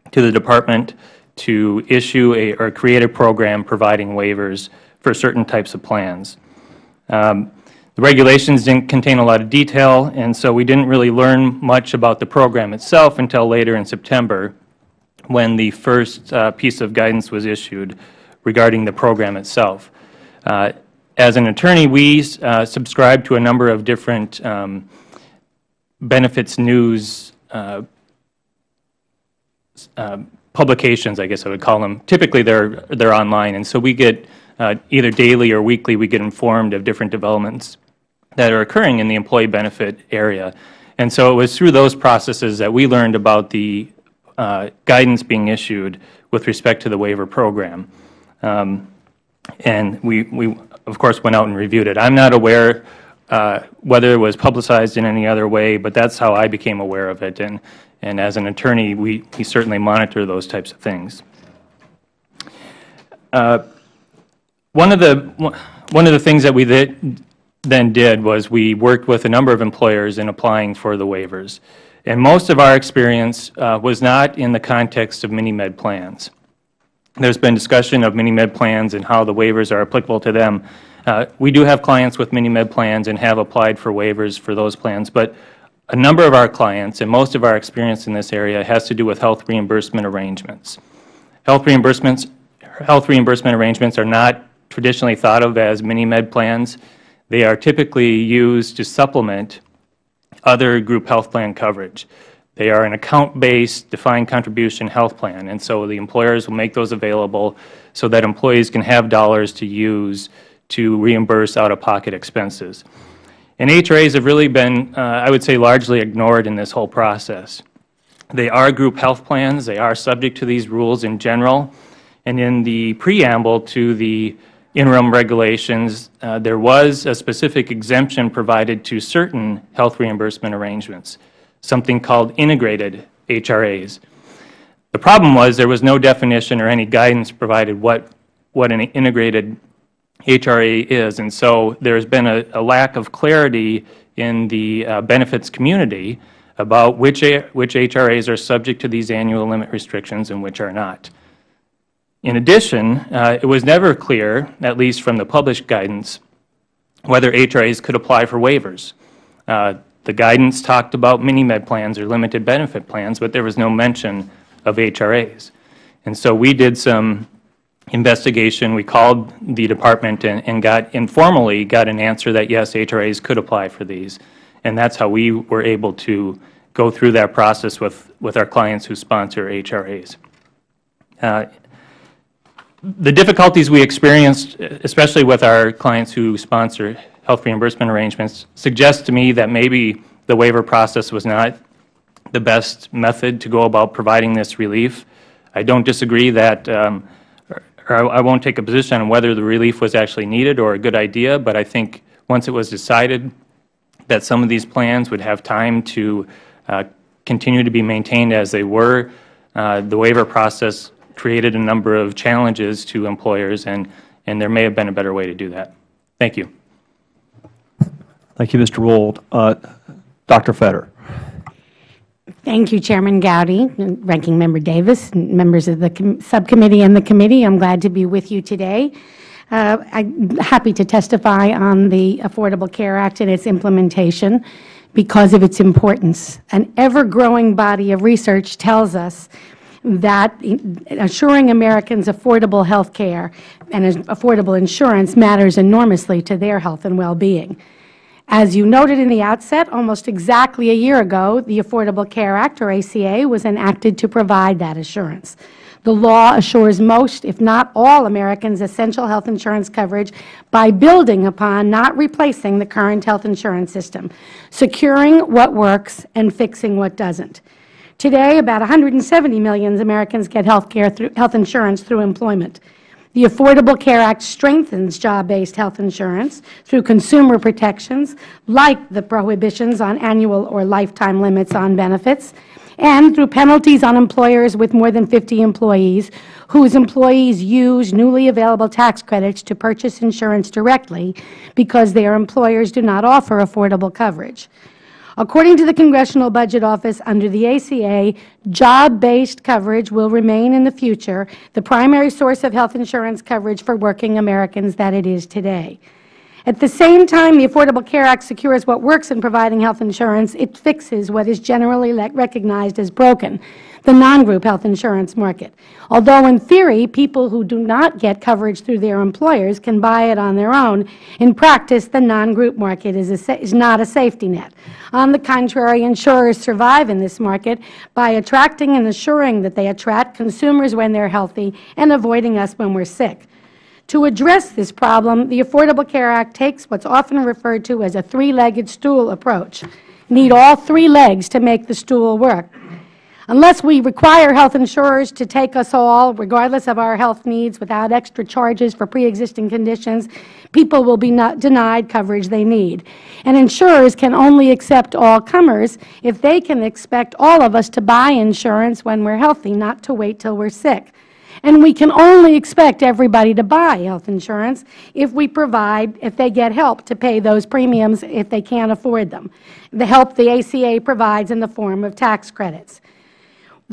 S9: to the Department to issue or create a program providing waivers for certain types of plans. The regulations didn't contain a lot of detail, and so we didn't really learn much about the program itself until later in September, when the first piece of guidance was issued regarding the program itself. As an attorney, we subscribe to a number of different benefits news publications, I guess I would call them. Typically, they're online, and so we get either daily or weekly, we get informed of different developments that are occurring in the employee benefit area. And so it was through those processes that we learned about the guidance being issued with respect to the waiver program. And we, of course, went out and reviewed it. I'm not aware whether it was publicized in any other way, but that's how I became aware of it. And as an attorney, we certainly monitor those types of things. One of the things that we then did was we worked with a number of employers in applying for the waivers. And most of our experience was not in the context of mini-med plans. There's been discussion of mini-med plans and how the waivers are applicable to them. We do have clients with mini-med plans and have applied for waivers for those plans, but A number of our clients and most of our experience in this area has to do with health reimbursement arrangements. Health reimbursement arrangements are not traditionally thought of as mini-med plans. They are typically used to supplement other group health plan coverage. They are an account-based defined contribution health plan, and so the employers will make those available so that employees can have dollars to use to reimburse out-of-pocket expenses. And HRAs have really been, I would say, largely ignored in this whole process. They are group health plans. They are subject to these rules in general. And in the preamble to the interim regulations, there was a specific exemption provided to certain health reimbursement arrangements, something called integrated HRAs. The problem was there was no definition or any guidance provided what an integrated HRA is, and so there has been a lack of clarity in the benefits community about which HRAs are subject to these annual limit restrictions and which are not. In addition, it was never clear, at least from the published guidance, whether HRAs could apply for waivers. The guidance talked about mini-med plans or limited benefit plans, but there was no mention of HRAs. And so we did some investigation. We called the department and informally got an answer that yes, HRAs could apply for these. And that's how we were able to go through that process with our clients who sponsor HRAs. The difficulties we experienced, especially with our clients who sponsor health reimbursement arrangements, suggest to me that maybe the waiver process was not the best method to go about providing this relief. I don't disagree that, or I won't take a position on whether the relief was actually needed or a good idea, but I think once it was decided that some of these plans would have time to continue to be maintained as they were, the waiver process created a number of challenges to employers, and there may have been a better way to do that. Thank you.
S1: Thank you, Mr. Wold. Dr. Fetter.
S10: Thank you, Chairman Gowdy, Ranking Member Davis, and members of the subcommittee and the committee. I'm glad to be with you today. I'm happy to testify on the Affordable Care Act and its implementation because of its importance. An ever-growing body of research tells us that assuring Americans affordable health care and affordable insurance matters enormously to their health and well-being. As you noted in the outset, almost exactly a year ago, the Affordable Care Act, or ACA, was enacted to provide that assurance. The law assures most, if not all, Americans essential health insurance coverage by building upon, not replacing, the current health insurance system, securing what works and fixing what doesn't. Today, about 170 million Americans get health insurance through employment. The Affordable Care Act strengthens job-based health insurance through consumer protections like the prohibitions on annual or lifetime limits on benefits, and through penalties on employers with more than 50 employees whose employees use newly available tax credits to purchase insurance directly because their employers do not offer affordable coverage. According to the Congressional Budget Office, under the ACA, job-based coverage will remain in the future the primary source of health insurance coverage for working Americans that it is today. At the same time the Affordable Care Act secures what works in providing health insurance, it fixes what is generally recognized as broken, the non-group health insurance market. Although in theory, people who do not get coverage through their employers can buy it on their own, in practice the non-group market is not a safety net. On the contrary, insurers survive in this market by attracting and assuring that they attract consumers when they're healthy and avoiding us when we're sick. To address this problem, the Affordable Care Act takes what's often referred to as a three-legged stool approach. You need all three legs to make the stool work. Unless we require health insurers to take us all, regardless of our health needs, without extra charges for pre-existing conditions, people will be denied coverage they need. And insurers can only accept all comers if they can expect all of us to buy insurance when we're healthy, not to wait till we're sick. And we can only expect everybody to buy health insurance if they get help to pay those premiums if they can't afford them, the help the ACA provides in the form of tax credits.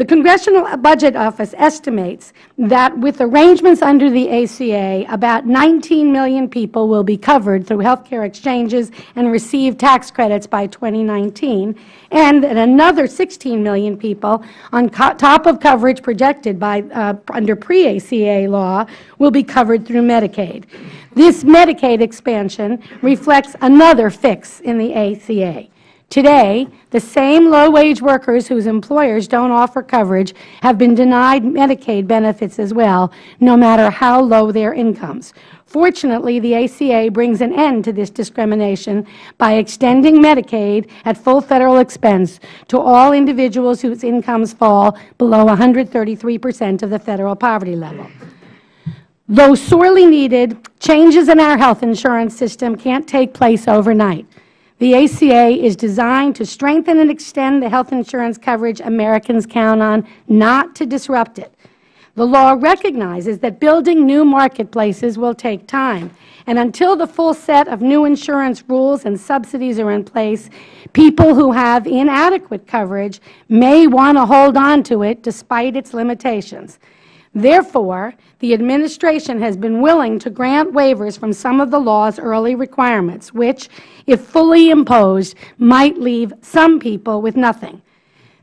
S10: The Congressional Budget Office estimates that with arrangements under the ACA, about 19 million people will be covered through health care exchanges and receive tax credits by 2019, and that another 16 million people on top of coverage projected by under pre-ACA law will be covered through Medicaid. This Medicaid expansion reflects another fix in the ACA. Today, the same low-wage workers whose employers don't offer coverage have been denied Medicaid benefits as well, no matter how low their incomes. Fortunately, the ACA brings an end to this discrimination by extending Medicaid at full Federal expense to all individuals whose incomes fall below 133% of the Federal poverty level. Though sorely needed, changes in our health insurance system can't take place overnight. The ACA is designed to strengthen and extend the health insurance coverage Americans count on, not to disrupt it. The law recognizes that building new marketplaces will take time, and until the full set of new insurance rules and subsidies are in place, people who have inadequate coverage may want to hold on to it despite its limitations. Therefore, the Administration has been willing to grant waivers from some of the law's early requirements, which, if fully imposed, might leave some people with nothing.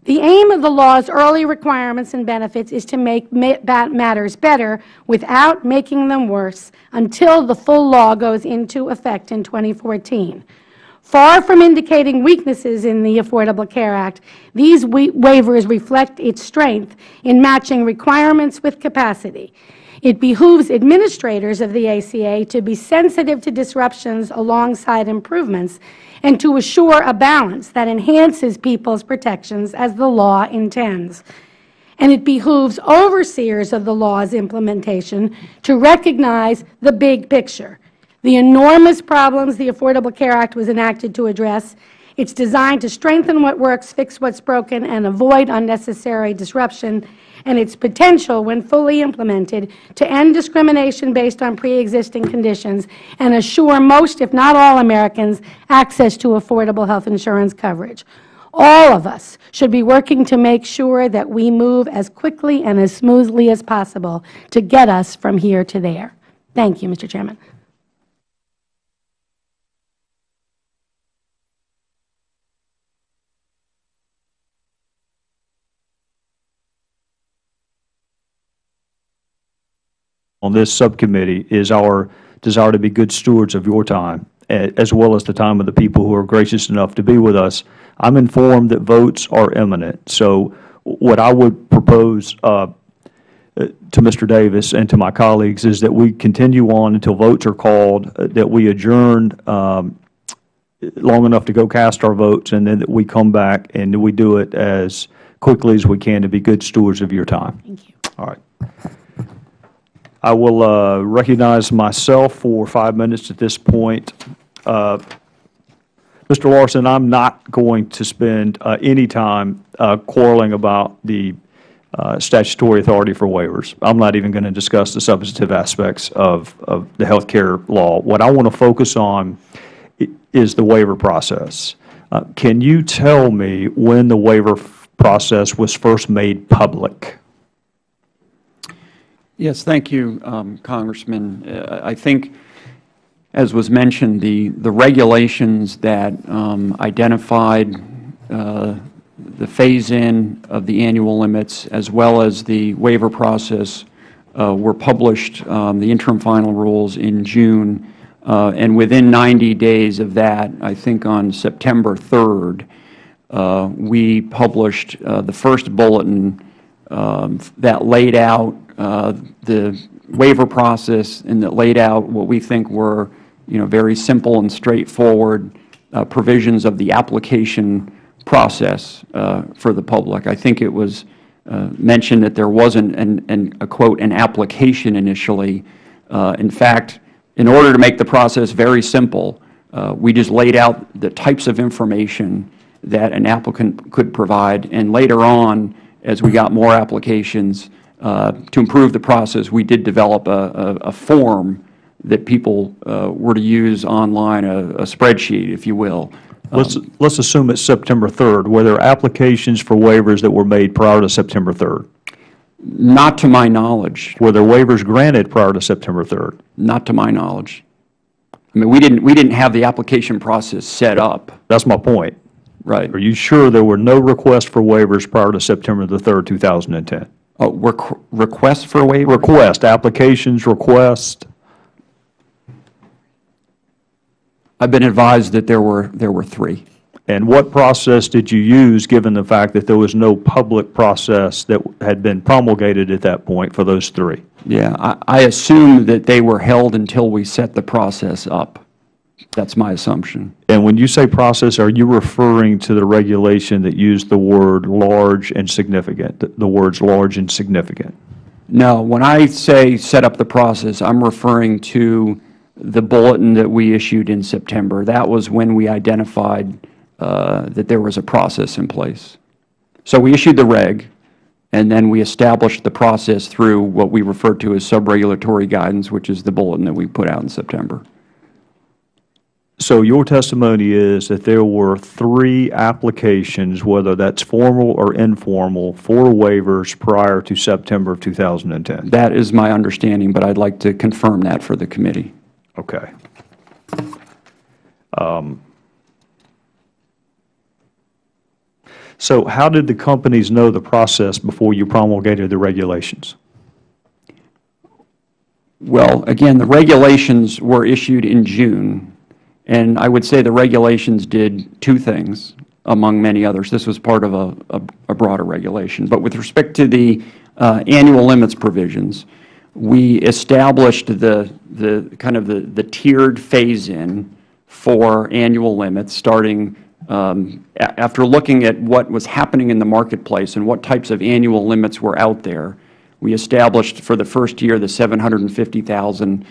S10: The aim of the law's early requirements and benefits is to make matters better without making them worse until the full law goes into effect in 2014. Far from indicating weaknesses in the Affordable Care Act, these waivers reflect its strength in matching requirements with capacity. It behooves administrators of the ACA to be sensitive to disruptions alongside improvements and to assure a balance that enhances people's protections as the law intends. And it behooves overseers of the law's implementation to recognize the big picture, the enormous problems the Affordable Care Act was enacted to address. It's designed to strengthen what works, fix what's broken, and avoid unnecessary disruption, and its potential, when fully implemented, to end discrimination based on pre-existing conditions and assure most, if not all, Americans access to affordable health insurance coverage. All of us should be working to make sure that we move as quickly and as smoothly as possible to get us from here to there. Thank you, Mr. Chairman.
S1: On this subcommittee is our desire to be good stewards of your time, as well as the time of the people who are gracious enough to be with us. I'm informed that votes are imminent. So what I would propose to Mr. Davis and to my colleagues is that we continue on until votes are called, that we adjourn long enough to go cast our votes, and then that we come back and we do it as quickly as we can to be good stewards of your time.
S10: Thank you.
S1: All right. I will recognize myself for 5 minutes at this point. Mr. Larson, I'm not going to spend any time quarreling about the statutory authority for waivers. I'm not even going to discuss the substantive aspects of the health care law. What I want to focus on is the waiver process. Can you tell me when the waiver process was first made public?
S8: Yes, thank you, Congressman. I think, as was mentioned, the regulations that identified the phase-in of the annual limits as well as the waiver process were published, the interim final rules, in June. And within 90 days of that, I think on September 3rd, we published the first bulletin that laid out the waiver process and that laid out what we think were, very simple and straightforward provisions of the application process for the public. I think it was mentioned that there wasn't an application initially. In fact, in order to make the process very simple, we just laid out the types of information that an applicant could provide, and later on, as we got more applications, to improve the process, we did develop a form that people were to use online, a spreadsheet, if you will,
S1: Let's assume it's September 3rd. Were there applications for waivers that were made prior to September 3rd?
S8: Not to my knowledge.
S1: Were there waivers granted prior to September 3rd?
S8: Not to my knowledge. I mean, we didn't have the application process set up.
S1: That's my point.
S8: Right.
S1: Are you sure there were no requests for waivers prior to September the 3rd, 2010?
S8: Requests for waivers?
S1: Request, applications, request.
S8: I've been advised that there were 3.
S1: And what process did you use, given the fact that there was no public process that had been promulgated at that point for those 3?
S8: Yeah, I assume that they were held until we set the process up. That's my assumption.
S1: And when you say process, are you referring to the regulation that used the word large and significant, the words large and significant?
S8: No, when I say set up the process, I'm referring to the bulletin that we issued in September. That was when we identified that there was a process in place. So we issued the reg, and then we established the process through what we refer to as sub-regulatory guidance, which is the bulletin that we put out in September.
S1: So your testimony is that there were 3 applications, whether that's formal or informal, for waivers prior to September of 2010?
S8: That is my understanding, but I'd like to confirm that for the committee.
S1: Okay. So how did the companies know the process before you promulgated the regulations?
S8: Well, again, the regulations were issued in June, and I would say the regulations did 2 things, among many others. This was part of a broader regulation. But with respect to the annual limits provisions, we established the tiered phase-in for annual limits, starting after looking at what was happening in the marketplace and what types of annual limits were out there. We established for the first year the $750,000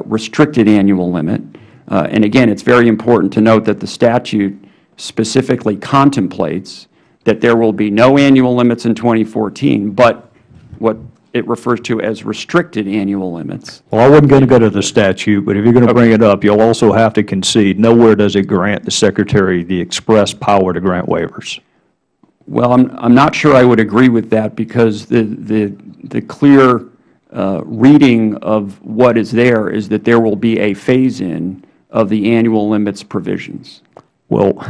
S8: restricted annual limit. And again, it's very important to note that the statute specifically contemplates that there will be no annual limits in 2014, but what it refers to as restricted annual limits.
S1: Well, I wasn't going to go to the statute, but if you're going to bring it up, you'll also have to concede nowhere does it grant the Secretary the express power to grant waivers.
S8: Well, I'm not sure I would agree with that, because the clear reading of what is there is that there will be a phase-in of the annual limits provisions.
S1: Well,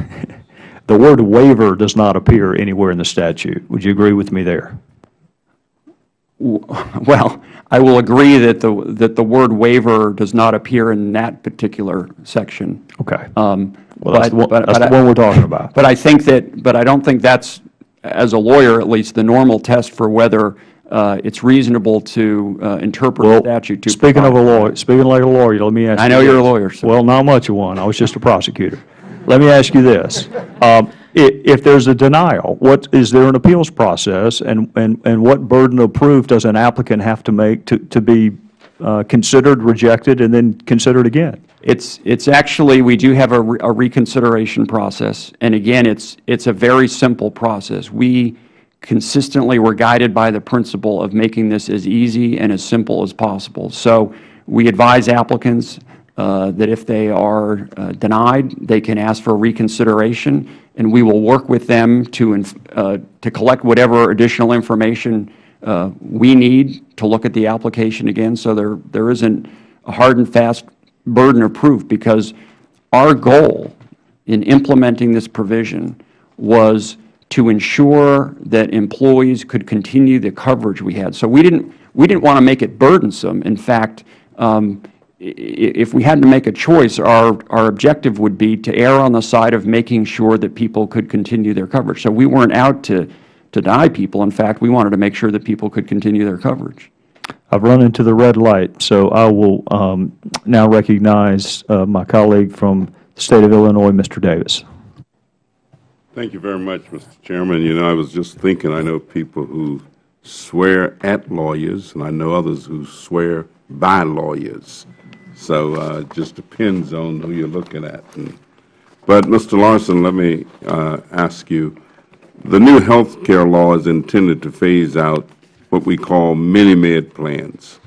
S1: the word waiver does not appear anywhere in the statute. Would you agree with me there?
S8: Well, I will agree that the word waiver does not appear in that particular section.
S1: Okay. Well, that's the one we're talking about.
S8: But I don't think that's, as a lawyer at least, the normal test for whether it's reasonable to interpret the statute to
S1: speaking like a lawyer, let me ask you.
S8: I know you're a lawyer, sir.
S1: Well, not much of one. I was just a prosecutor. Let me ask you this. If there's a denial, is there an appeals process, and what burden of proof does an applicant have to make to be considered, rejected, and then considered again?
S8: It's actually, we do have a reconsideration process, and again, it's a very simple process. We consistently were guided by the principle of making this as easy and as simple as possible. So we advise applicants that if they are denied, they can ask for reconsideration, and we will work with them to collect whatever additional information we need to look at the application again, so there isn't a hard and fast burden of proof, because our goal in implementing this provision was to ensure that employees could continue the coverage we had. So we didn't want to make it burdensome. In fact, if we had to make a choice, our objective would be to err on the side of making sure that people could continue their coverage. So we weren't out to deny people. In fact, we wanted to make sure that people could continue their coverage.
S1: I've run into the red light, so I will now recognize my colleague from the State of Illinois, Mr. Davis.
S2: Thank you very much, Mr. Chairman. You know, I was just thinking, I know people who swear at lawyers, and I know others who swear by lawyers. So it just depends on who you're looking at. But, Mr. Larson, let me ask you, the new health care law is intended to phase out what we call mini-med plans.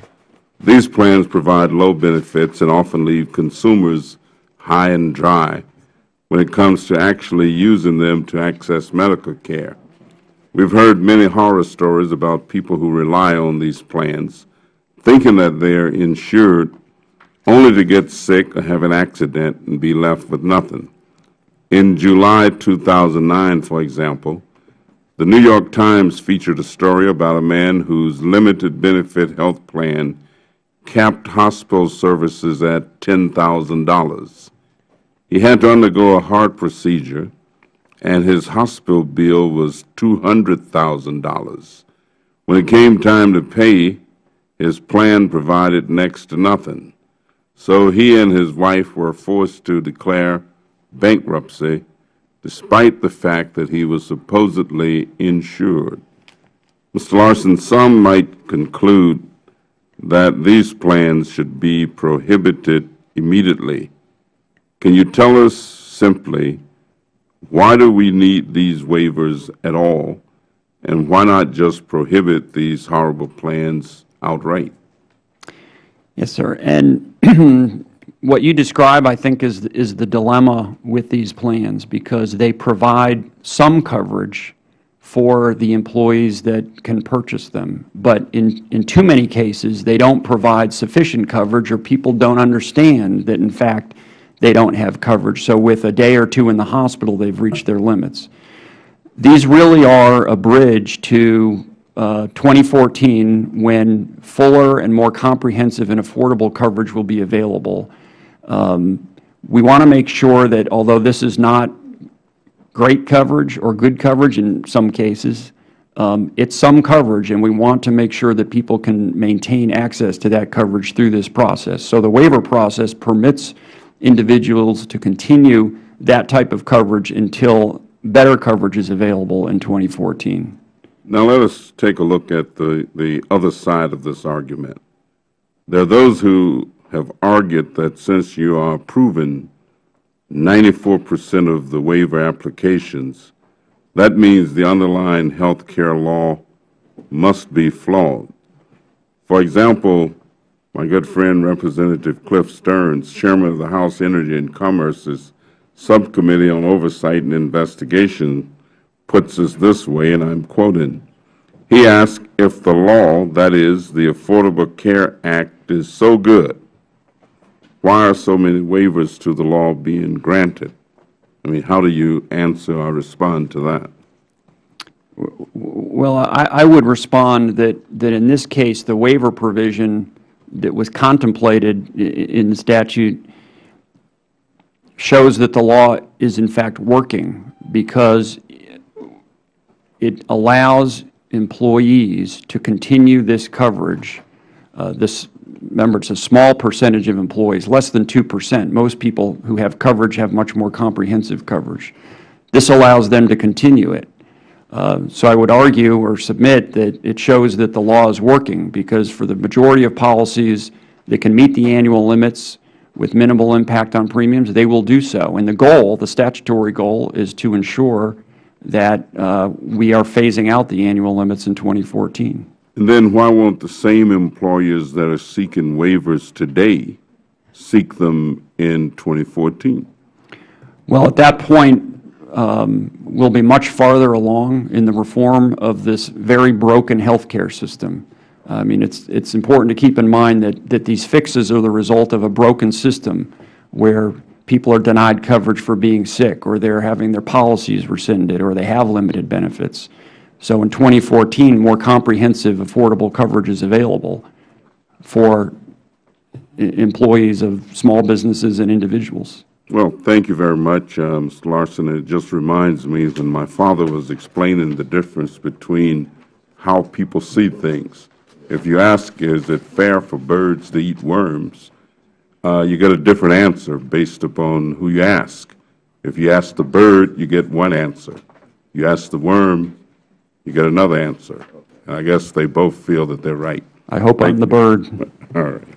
S2: These plans provide low benefits and often leave consumers high and dry. when it comes to actually using them to access medical care. We've heard many horror stories about people who rely on these plans, thinking that they are insured only to get sick or have an accident and be left with nothing. In July 2009, for example, the New York Times featured a story about a man whose limited benefit health plan capped hospital services at $10,000. He had to undergo a heart procedure, and his hospital bill was $200,000. When it came time to pay, his plan provided next to nothing. So he and his wife were forced to declare bankruptcy, despite the fact that he was supposedly insured. Mr. Larson, some might conclude that these plans should be prohibited immediately. Can you tell us simply, why do we need these waivers at all, and why not just prohibit these horrible plans outright?
S8: Yes, sir. And what you describe, I think, is the dilemma with these plans, because they provide some coverage for the employees that can purchase them. But in too many cases, they don't provide sufficient coverage, or people don't understand that, in fact, they don't have coverage. So with a day or two in the hospital, they've reached their limits. These really are a bridge to 2014, when fuller and more comprehensive and affordable coverage will be available. We want to make sure that, although this is not great coverage or good coverage in some cases, it's some coverage, and we want to make sure that people can maintain access to that coverage through this process. So the waiver process permits individuals to continue that type of coverage until better coverage is available in 2014.
S2: Now let us take a look at the other side of this argument. There are those who have argued that since you are approving 94% of the waiver applications, that means the underlying health care law must be flawed. For example, my good friend Representative Cliff Stearns, Chairman of the House Energy and Commerce's Subcommittee on Oversight and Investigation, puts us this way, and I'm quoting. He asked, if the law, that is, the Affordable Care Act, is so good, why are so many waivers to the law being granted? I mean, how do you answer or respond to that?
S8: Well, I would respond that in this case, the waiver provision that was contemplated in the statute shows that the law is in fact working, because it allows employees to continue this coverage. Remember, it's a small percentage of employees, less than 2%. Most people who have coverage have much more comprehensive coverage. This allows them to continue it. So I would argue or submit that it shows that the law is working, because for the majority of policies that can meet the annual limits with minimal impact on premiums, they will do so. And the goal, the statutory goal, is to ensure that we are phasing out the annual limits in 2014.
S2: And then why won't the same employers that are seeking waivers today seek them in 2014?
S8: Well, at that point, we'll be much farther along in the reform of this very broken health care system. I mean, it's important to keep in mind that these fixes are the result of a broken system where people are denied coverage for being sick, or they're having their policies rescinded, or they have limited benefits. So in 2014, more comprehensive, affordable coverage is available for employees of small businesses and individuals.
S2: Well, thank you very much, Mr. Larson. It just reminds me when my father was explaining the difference between how people see things. If you ask, is it fair for birds to eat worms, you get a different answer based upon who you ask. If you ask the bird, you get one answer. You ask the worm, you get another answer. And I guess they both feel that they're right.
S8: I hope I'm the bird.
S2: All right.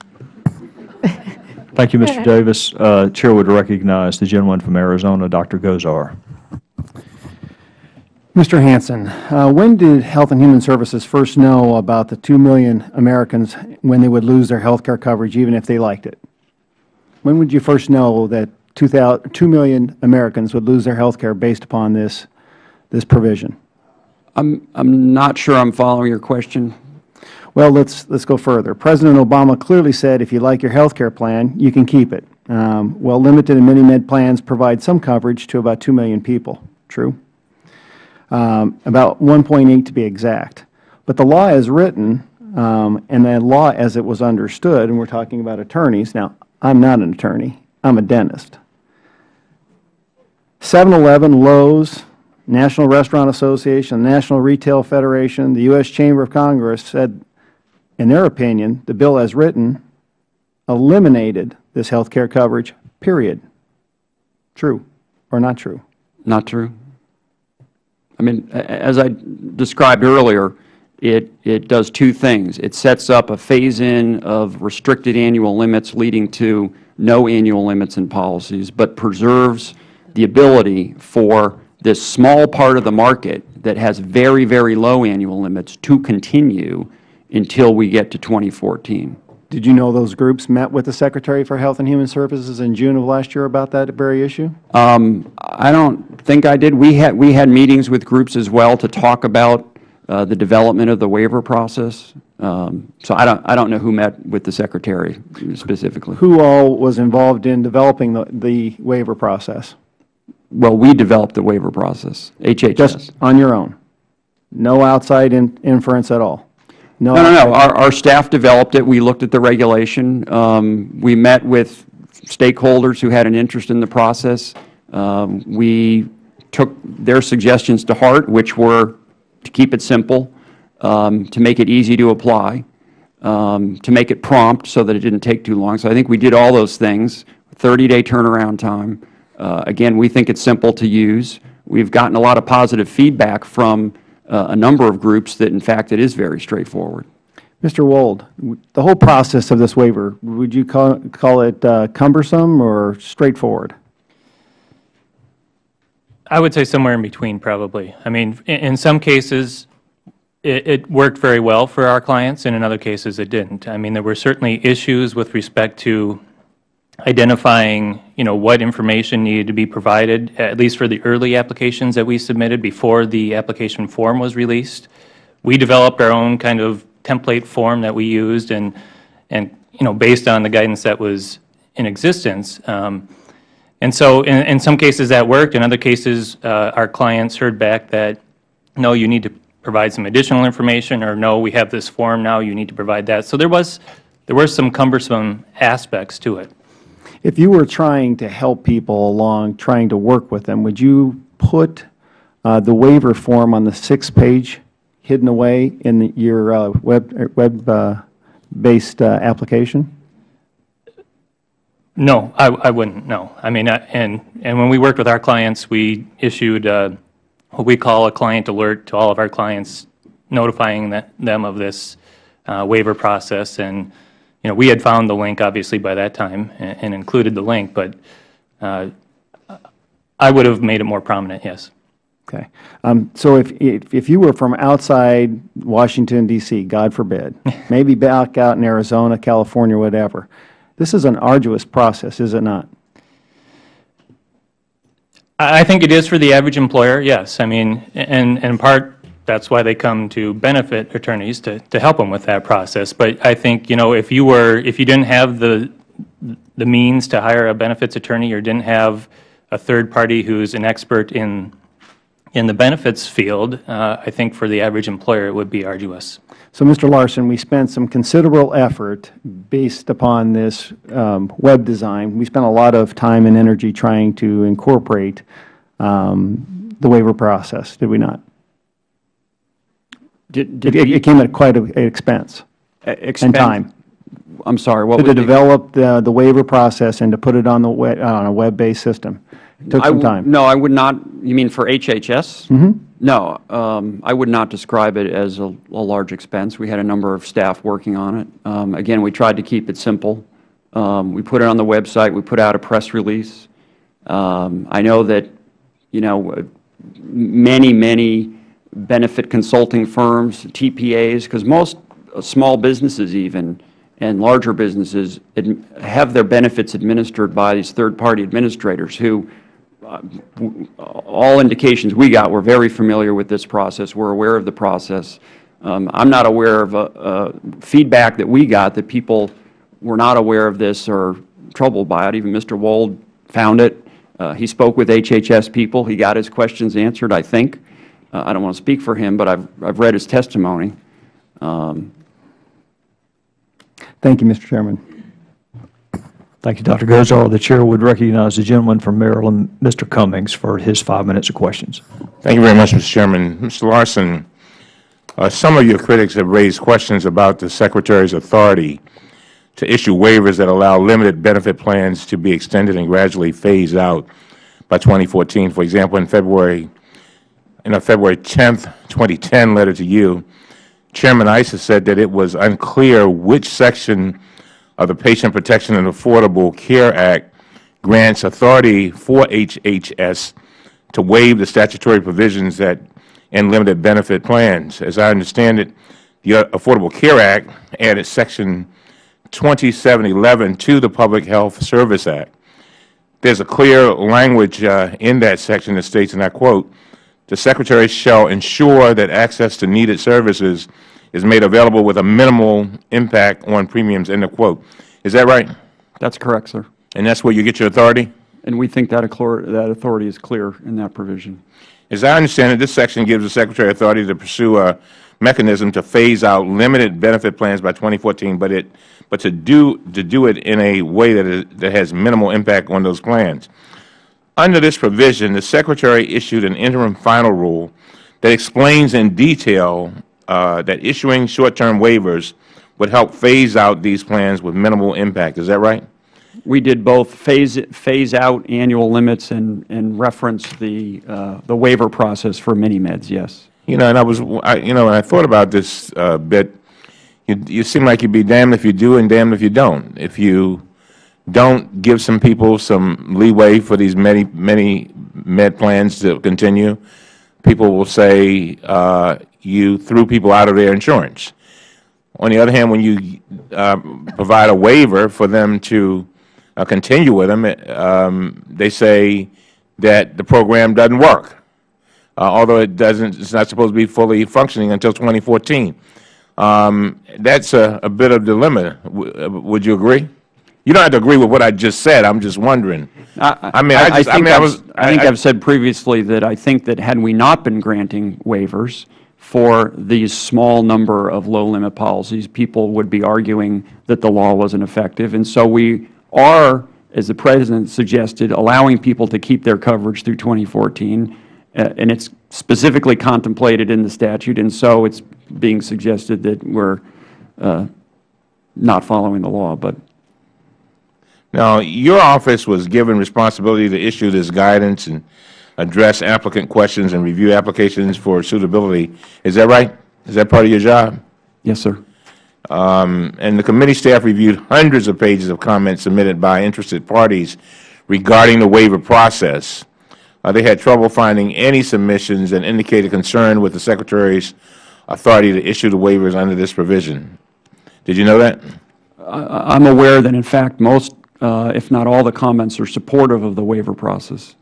S1: Thank you, Mr. Davis. Chair would recognize the gentleman from Arizona, Dr. Gozar.
S3: Mr. Hansen, when did Health and Human Services first know about the 2 million Americans when they would lose their health care coverage even if they liked it? When would you first know that 2 million Americans would lose their health care based upon this provision.
S8: I'm not sure I'm following your question.
S3: Well, let's go further. President Obama clearly said if you like your health care plan, you can keep it. Well, limited and mini-med plans provide some coverage to about 2 million people. True? About 1.8 to be exact. But the law is written, and the law as it was understood, and we're talking about attorneys. Now, I'm not an attorney. I'm a dentist. 7-Eleven, Lowe's, National Restaurant Association, National Retail Federation, the U.S. Chamber of Congress said, in their opinion, the bill as written eliminated this health care coverage, period. True or not true?
S8: Not true. I mean, as I described earlier, it does two things. It sets up a phase-in of restricted annual limits leading to no annual limits in policies, but preserves the ability for this small part of the market that has very, very low annual limits to continue until we get to 2014.
S3: Did you know those groups met with the Secretary for Health and Human Services in June of last year about that very issue?
S8: I don't think I did. We had meetings with groups as well to talk about the development of the waiver process. So I don't know who met with the Secretary specifically.
S3: Who all was involved in developing the waiver process?
S8: Well, we developed the waiver process, HHS.
S3: Just on your own? No outside inference at all?
S8: No. Our staff developed it. We looked at the regulation. We met with stakeholders who had an interest in the process. We took their suggestions to heart, which were to keep it simple, to make it easy to apply, to make it prompt so that it didn't take too long. So I think we did all those things, 30-day turnaround time. Again, we think it's simple to use. We've gotten a lot of positive feedback from a number of groups that, in fact, it is very straightforward.
S3: Mr. Wold, the whole process of this waiver, would you call it cumbersome or straightforward?
S9: I would say somewhere in between, probably. I mean, in some cases, it worked very well for our clients, and in other cases, it didn't. I mean, there were certainly issues with respect to identifying, what information needed to be provided, at least for the early applications that we submitted before the application form was released. We developed our own kind of template form that we used, and based on the guidance that was in existence. And so in some cases that worked. In other cases, our clients heard back that, no, you need to provide some additional information, or no, we have this form now, you need to provide that. So there were some cumbersome aspects to it.
S3: If you were trying to help people along, trying to work with them, would you put the waiver form on the 6th page hidden away in your web-based application?
S9: No, I wouldn't, no. I mean, and when we worked with our clients, we issued what we call a client alert to all of our clients, notifying them of this waiver process. And we had found the link, obviously, by that time and included the link, but I would have made it more prominent, yes.
S3: Okay. So if you were from outside Washington, D.C., God forbid, maybe back out in Arizona, California, whatever, this is an arduous process, is it not?
S9: I think it is for the average employer, yes. I mean, and in part, that's why they come to benefit attorneys to help them with that process. But I think, if you didn't have the means to hire a benefits attorney, or didn't have a third party who's an expert in the benefits field, I think for the average employer it would be arduous.
S3: So, Mr. Larson, we spent some considerable effort based upon this web design. We spent a lot of time and energy trying to incorporate the waiver process, did we not? It came at quite an expense and time.
S8: I'm sorry, what
S3: to develop the waiver process and to put it on a web-based system. It took some time.
S8: No, I would not. You mean for HHS? Mm-hmm. No, I would not describe it as a large expense. We had a number of staff working on it. Again, we tried to keep it simple. We put it on the website. We put out a press release. I know that, many benefit consulting firms, TPAs, because most small businesses even, and larger businesses have their benefits administered by these third-party administrators who, all indications we got, were very familiar with this process, were aware of the process. I'm not aware of feedback that we got that people were not aware of this or troubled by it. Even Mr. Wold found it. He spoke with HHS people. He got his questions answered, I think. I don't want to speak for him, but I've read his testimony.
S3: Thank you, Mr. Chairman.
S1: Thank you, Dr. Gozar. The Chair would recognize the gentleman from Maryland, Mr. Cummings, for his 5 minutes of questions.
S4: Thank you very much, Mr. Chairman. Mr. Larson, some of your critics have raised questions about the Secretary's authority to issue waivers that allow limited benefit plans to be extended and gradually phased out by 2014. For example, in a February 10th, 2010 letter to you, Chairman Issa said that it was unclear which section of the Patient Protection and Affordable Care Act grants authority for HHS to waive the statutory provisions that in limited benefit plans. As I understand it, the Affordable Care Act added Section 2711 to the Public Health Service Act. There's a clear language in that section that states, and I quote, "The Secretary shall ensure that access to needed services is made available with a minimal impact on premiums," end of quote. Is that right?
S8: That's correct, sir.
S4: And that's where you get your authority?
S8: And we think that authority is clear in that provision.
S4: As I understand it, this section gives the Secretary authority to pursue a mechanism to phase out limited benefit plans by 2014, but to do it in a way that has minimal impact on those plans. Under this provision, the Secretary issued an interim final rule that explains in detail that issuing short-term waivers would help phase out these plans with minimal impact. Is that right?
S8: We did both phase out annual limits and reference the waiver process for mini-meds, yes.
S4: You know, and when I thought about this bit, you seem like you'd be damned if you do and damned if you don't. If you don't give some people some leeway for these many med plans to continue, people will say you threw people out of their insurance. On the other hand, when you provide a waiver for them to continue with them, they say that the program doesn't work, although it's not supposed to be fully functioning until 2014. That's a bit of a dilemma. Would you agree? You don't have to agree with what I just said. I'm just wondering.
S8: I think I've said previously that I think that had we not been granting waivers for these small number of low-limit policies, people would be arguing that the law wasn't effective. And so we are, as the President suggested, allowing people to keep their coverage through 2014, and it's specifically contemplated in the statute, and so it's being suggested that we're not following the law. But
S4: now, your office was given responsibility to issue this guidance and address applicant questions and review applications for suitability. Is that right? Is that part of your job?
S8: Yes, sir.
S4: And the committee staff reviewed hundreds of pages of comments submitted by interested parties regarding the waiver process. They had trouble finding any submissions and indicated concern with the Secretary's authority to issue the waivers under this provision. Did you know that?
S8: I'm aware that, in fact, most, if not all, the comments are supportive of the waiver process.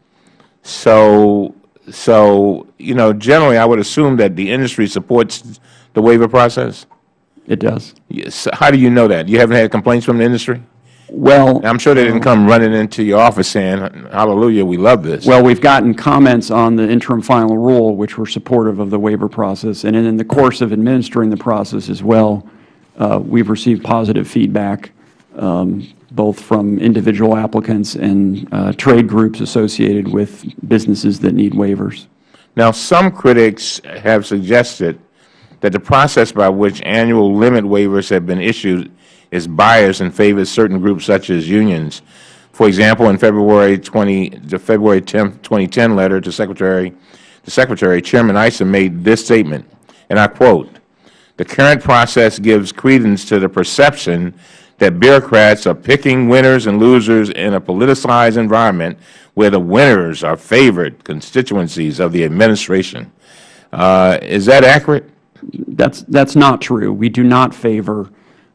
S4: So generally, I would assume that the industry supports the waiver process?
S8: It does.
S4: Yes. How do you know that? You haven't had complaints from the industry?
S8: Well,
S4: I'm sure they didn't come running into your office saying, hallelujah, we love this.
S8: Well, we've gotten comments on the interim final rule, which were supportive of the waiver process. And in the course of administering the process as well, we've received positive feedback, both from individual applicants and trade groups associated with businesses that need waivers.
S4: Now, some critics have suggested that the process by which annual limit waivers have been issued is biased and favors certain groups such as unions. For example, in February 10th, 2010 letter to Secretary, Chairman Issa made this statement, and I quote, "The current process gives credence to the perception that bureaucrats are picking winners and losers in a politicized environment where the winners are favored constituencies of the administration." Is that accurate?
S8: That's not true. We do not favor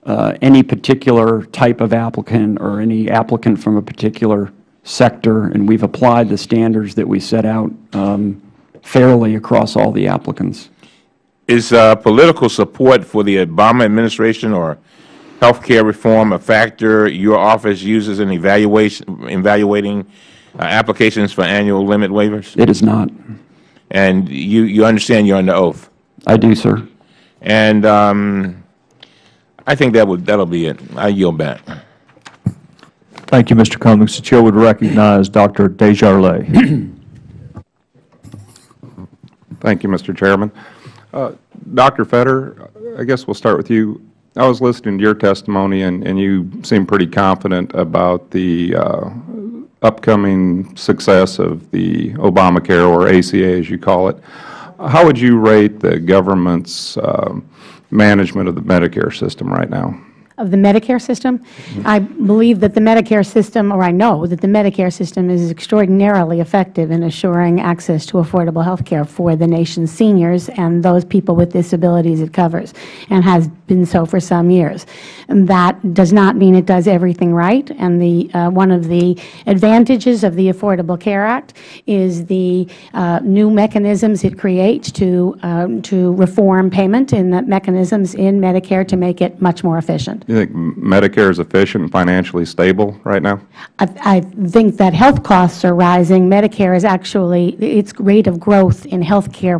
S8: any particular type of applicant or any applicant from a particular sector, and we've applied the standards that we set out fairly across all the applicants.
S4: Is political support for the Obama administration or health care reform a factor your office uses in evaluating applications for annual limit waivers?
S8: It is not.
S4: And you understand you're under oath?
S8: I do, sir.
S4: And I think that'll be it. I yield back.
S1: Thank you, Mr. Cummings. The Chair would recognize Dr. Desjardins.
S11: Thank you, Mr. Chairman. Dr. Fetter, I guess we'll start with you. I was listening to your testimony, and you seem pretty confident about the upcoming success of the Obamacare, or ACA as you call it. How would you rate the government's management of the Medicare system right now?
S10: Of the Medicare system? I believe that the Medicare system, or I know that the Medicare system is extraordinarily effective in assuring access to affordable health care for the nation's seniors and those people with disabilities it covers, and has been so for some years. And that does not mean it does everything right, and one of the advantages of the Affordable Care Act is the new mechanisms it creates to reform payment and the mechanisms in Medicare to make it much more efficient.
S11: Do you think Medicare is efficient and financially stable right now?
S10: I think that health costs are rising. Medicare is actually, its rate of growth in health care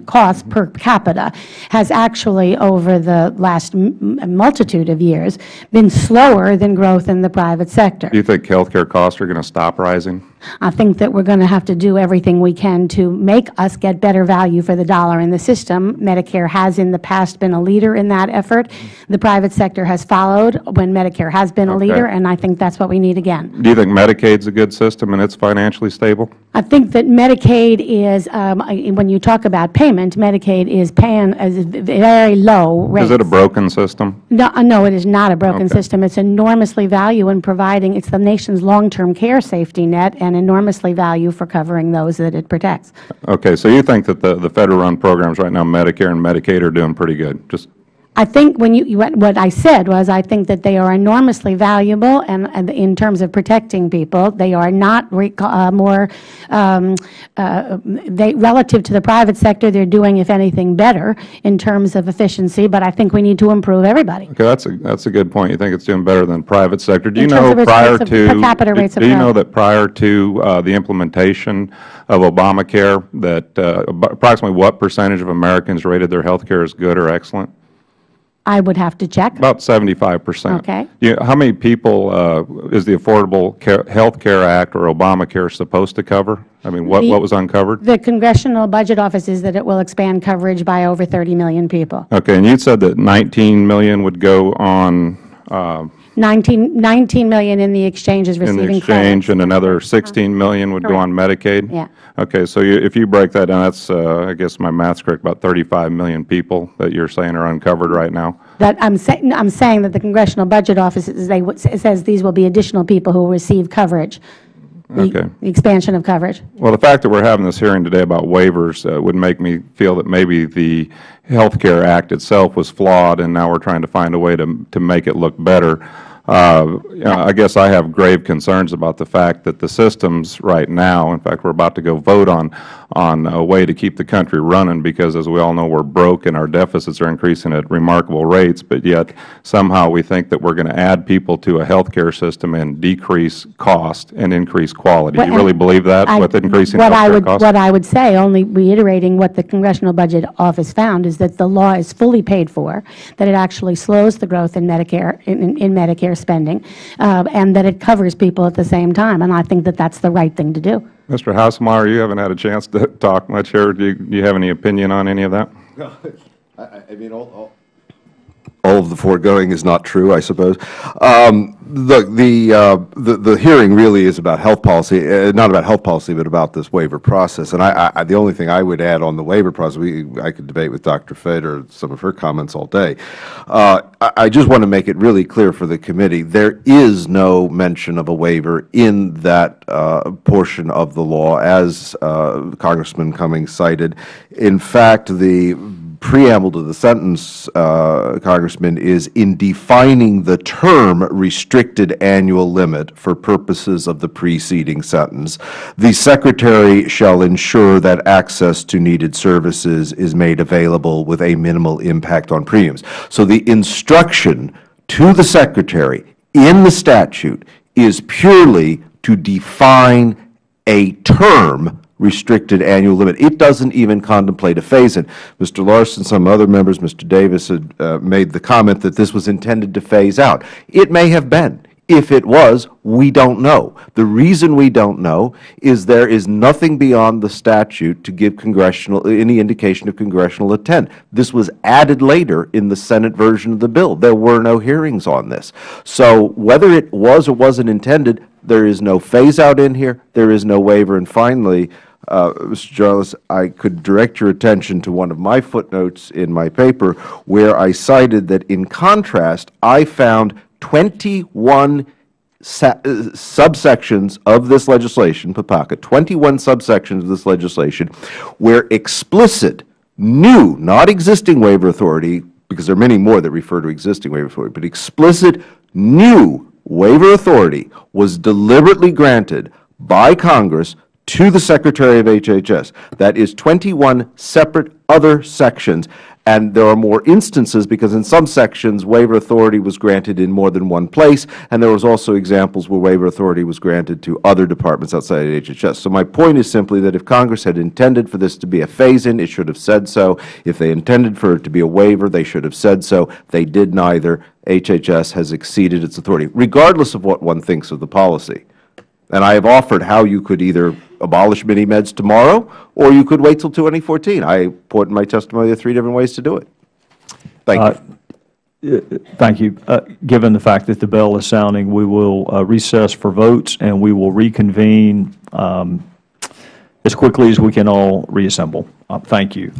S10: costs per capita has actually, over the last multitude of years, been slower than growth in the private sector.
S11: Do you think health care costs are going to stop rising?
S10: I think that we're going to have to do everything we can to make us get better value for the dollar in the system. Medicare has in the past been a leader in that effort. The private sector has followed when Medicare has been a leader, and I think that's what we need again.
S11: Do you think Medicaid's a good system and it's financially stable?
S10: I think that Medicaid is, when you talk about payment, Medicaid is paying a very low rate.
S11: Is it a broken system?
S10: No, it is not a broken system. It's enormously value in providing, it's the nation's long-term care safety net, and enormously value for covering those that it protects.
S11: Okay, so you think that the federal-run programs right now, Medicare and Medicaid, are doing pretty good?
S10: I think what I said was I think that they are enormously valuable, and in terms of protecting people, they are not relative to the private sector. They're doing, if anything, better in terms of efficiency. But I think we need to improve everybody.
S11: Okay, that's a good point. You think it's doing better than private sector? Do you
S10: know
S11: know
S10: prior to that
S11: prior to the implementation of Obamacare, that approximately what percentage of Americans rated their health care as good or excellent?
S10: I would have to check.
S11: About 75%.
S10: Okay.
S11: How many people is the Affordable Health Care Act or Obamacare supposed to cover? I mean, what was uncovered?
S10: The Congressional Budget Office is that it will expand coverage by over 30 million people.
S11: Okay, and you said that 19 million would go on
S10: 19 million in the exchanges receiving
S11: in the exchange, and another 16 million would go on Medicaid?
S10: Yeah.
S11: Okay, so if you break that down, that's, I guess my math's correct, about 35 million people that you're saying are uncovered right now?
S10: That I'm saying that the Congressional Budget Office says these will be additional people who will receive coverage. The expansion of coverage.
S11: Well, the fact that we're having this hearing today about waivers would make me feel that maybe the Health Care Act itself was flawed, and now we're trying to find a way to make it look better. I guess I have grave concerns about the fact that the systems right now, in fact, we're about to go vote on a way to keep the country running, because as we all know, we're broke and our deficits are increasing at remarkable rates, but yet somehow we think that we're going to add people to a health care system and decrease cost and increase quality. Do you really believe that with increasing health care costs?
S10: What I would say, only reiterating what the Congressional Budget Office found, is that the law is fully paid for, that it actually slows the growth in Medicare, in Medicare spending, and that it covers people at the same time. And I think that that's the right thing to do.
S11: Mr. Hausmeyer, you haven't had a chance to talk much here. Do you have any opinion on any of that?
S7: I mean, all of the foregoing is not true, I suppose. The hearing really is about health policy, not about health policy, but about this waiver process. And the only thing I would add on the waiver process, I could debate with Dr. Feder some of her comments all day. I just want to make it really clear for the committee, there is no mention of a waiver in that portion of the law, as Congressman Cummings cited. In fact, the preamble to the sentence, Congressman, is in defining the term restricted annual limit for purposes of the preceding sentence, the Secretary shall ensure that access to needed services is made available with a minimal impact on premiums. So the instruction to the Secretary in the statute is purely to define a term, restricted annual limit. It doesn't even contemplate a phase-in. Mr. Larson, some other members, Mr. Davis had made the comment that this was intended to phase out. It may have been. If it was, we don't know. The reason we don't know is there is nothing beyond the statute to give any indication of congressional intent. This was added later in the Senate version of the bill. There were no hearings on this. So whether it was or wasn't intended, there is no phase-out in here. There is no waiver. And finally, Mr. Jarlis, I could direct your attention to one of my footnotes in my paper where I cited that, in contrast, I found 21 subsections of this legislation, PPACA, 21 subsections of this legislation, where explicit, new, not existing waiver authority, because there are many more that refer to existing waiver authority, but explicit, new waiver authority was deliberately granted by Congress to the Secretary of HHS. That is 21 separate other sections. And there are more instances because in some sections waiver authority was granted in more than one place, and there was also examples where waiver authority was granted to other departments outside of HHS. So my point is simply that if Congress had intended for this to be a phase-in, it should have said so. If they intended for it to be a waiver, they should have said so. They did neither. HHS has exceeded its authority, regardless of what one thinks of the policy. And I have offered how you could either abolish mini-meds tomorrow or you could wait till 2014. I put in my testimony there are 3 different ways to do it. Thank you.
S1: Thank you. Given the fact that the bell is sounding, we will recess for votes, and we will reconvene as quickly as we can all reassemble. Thank you.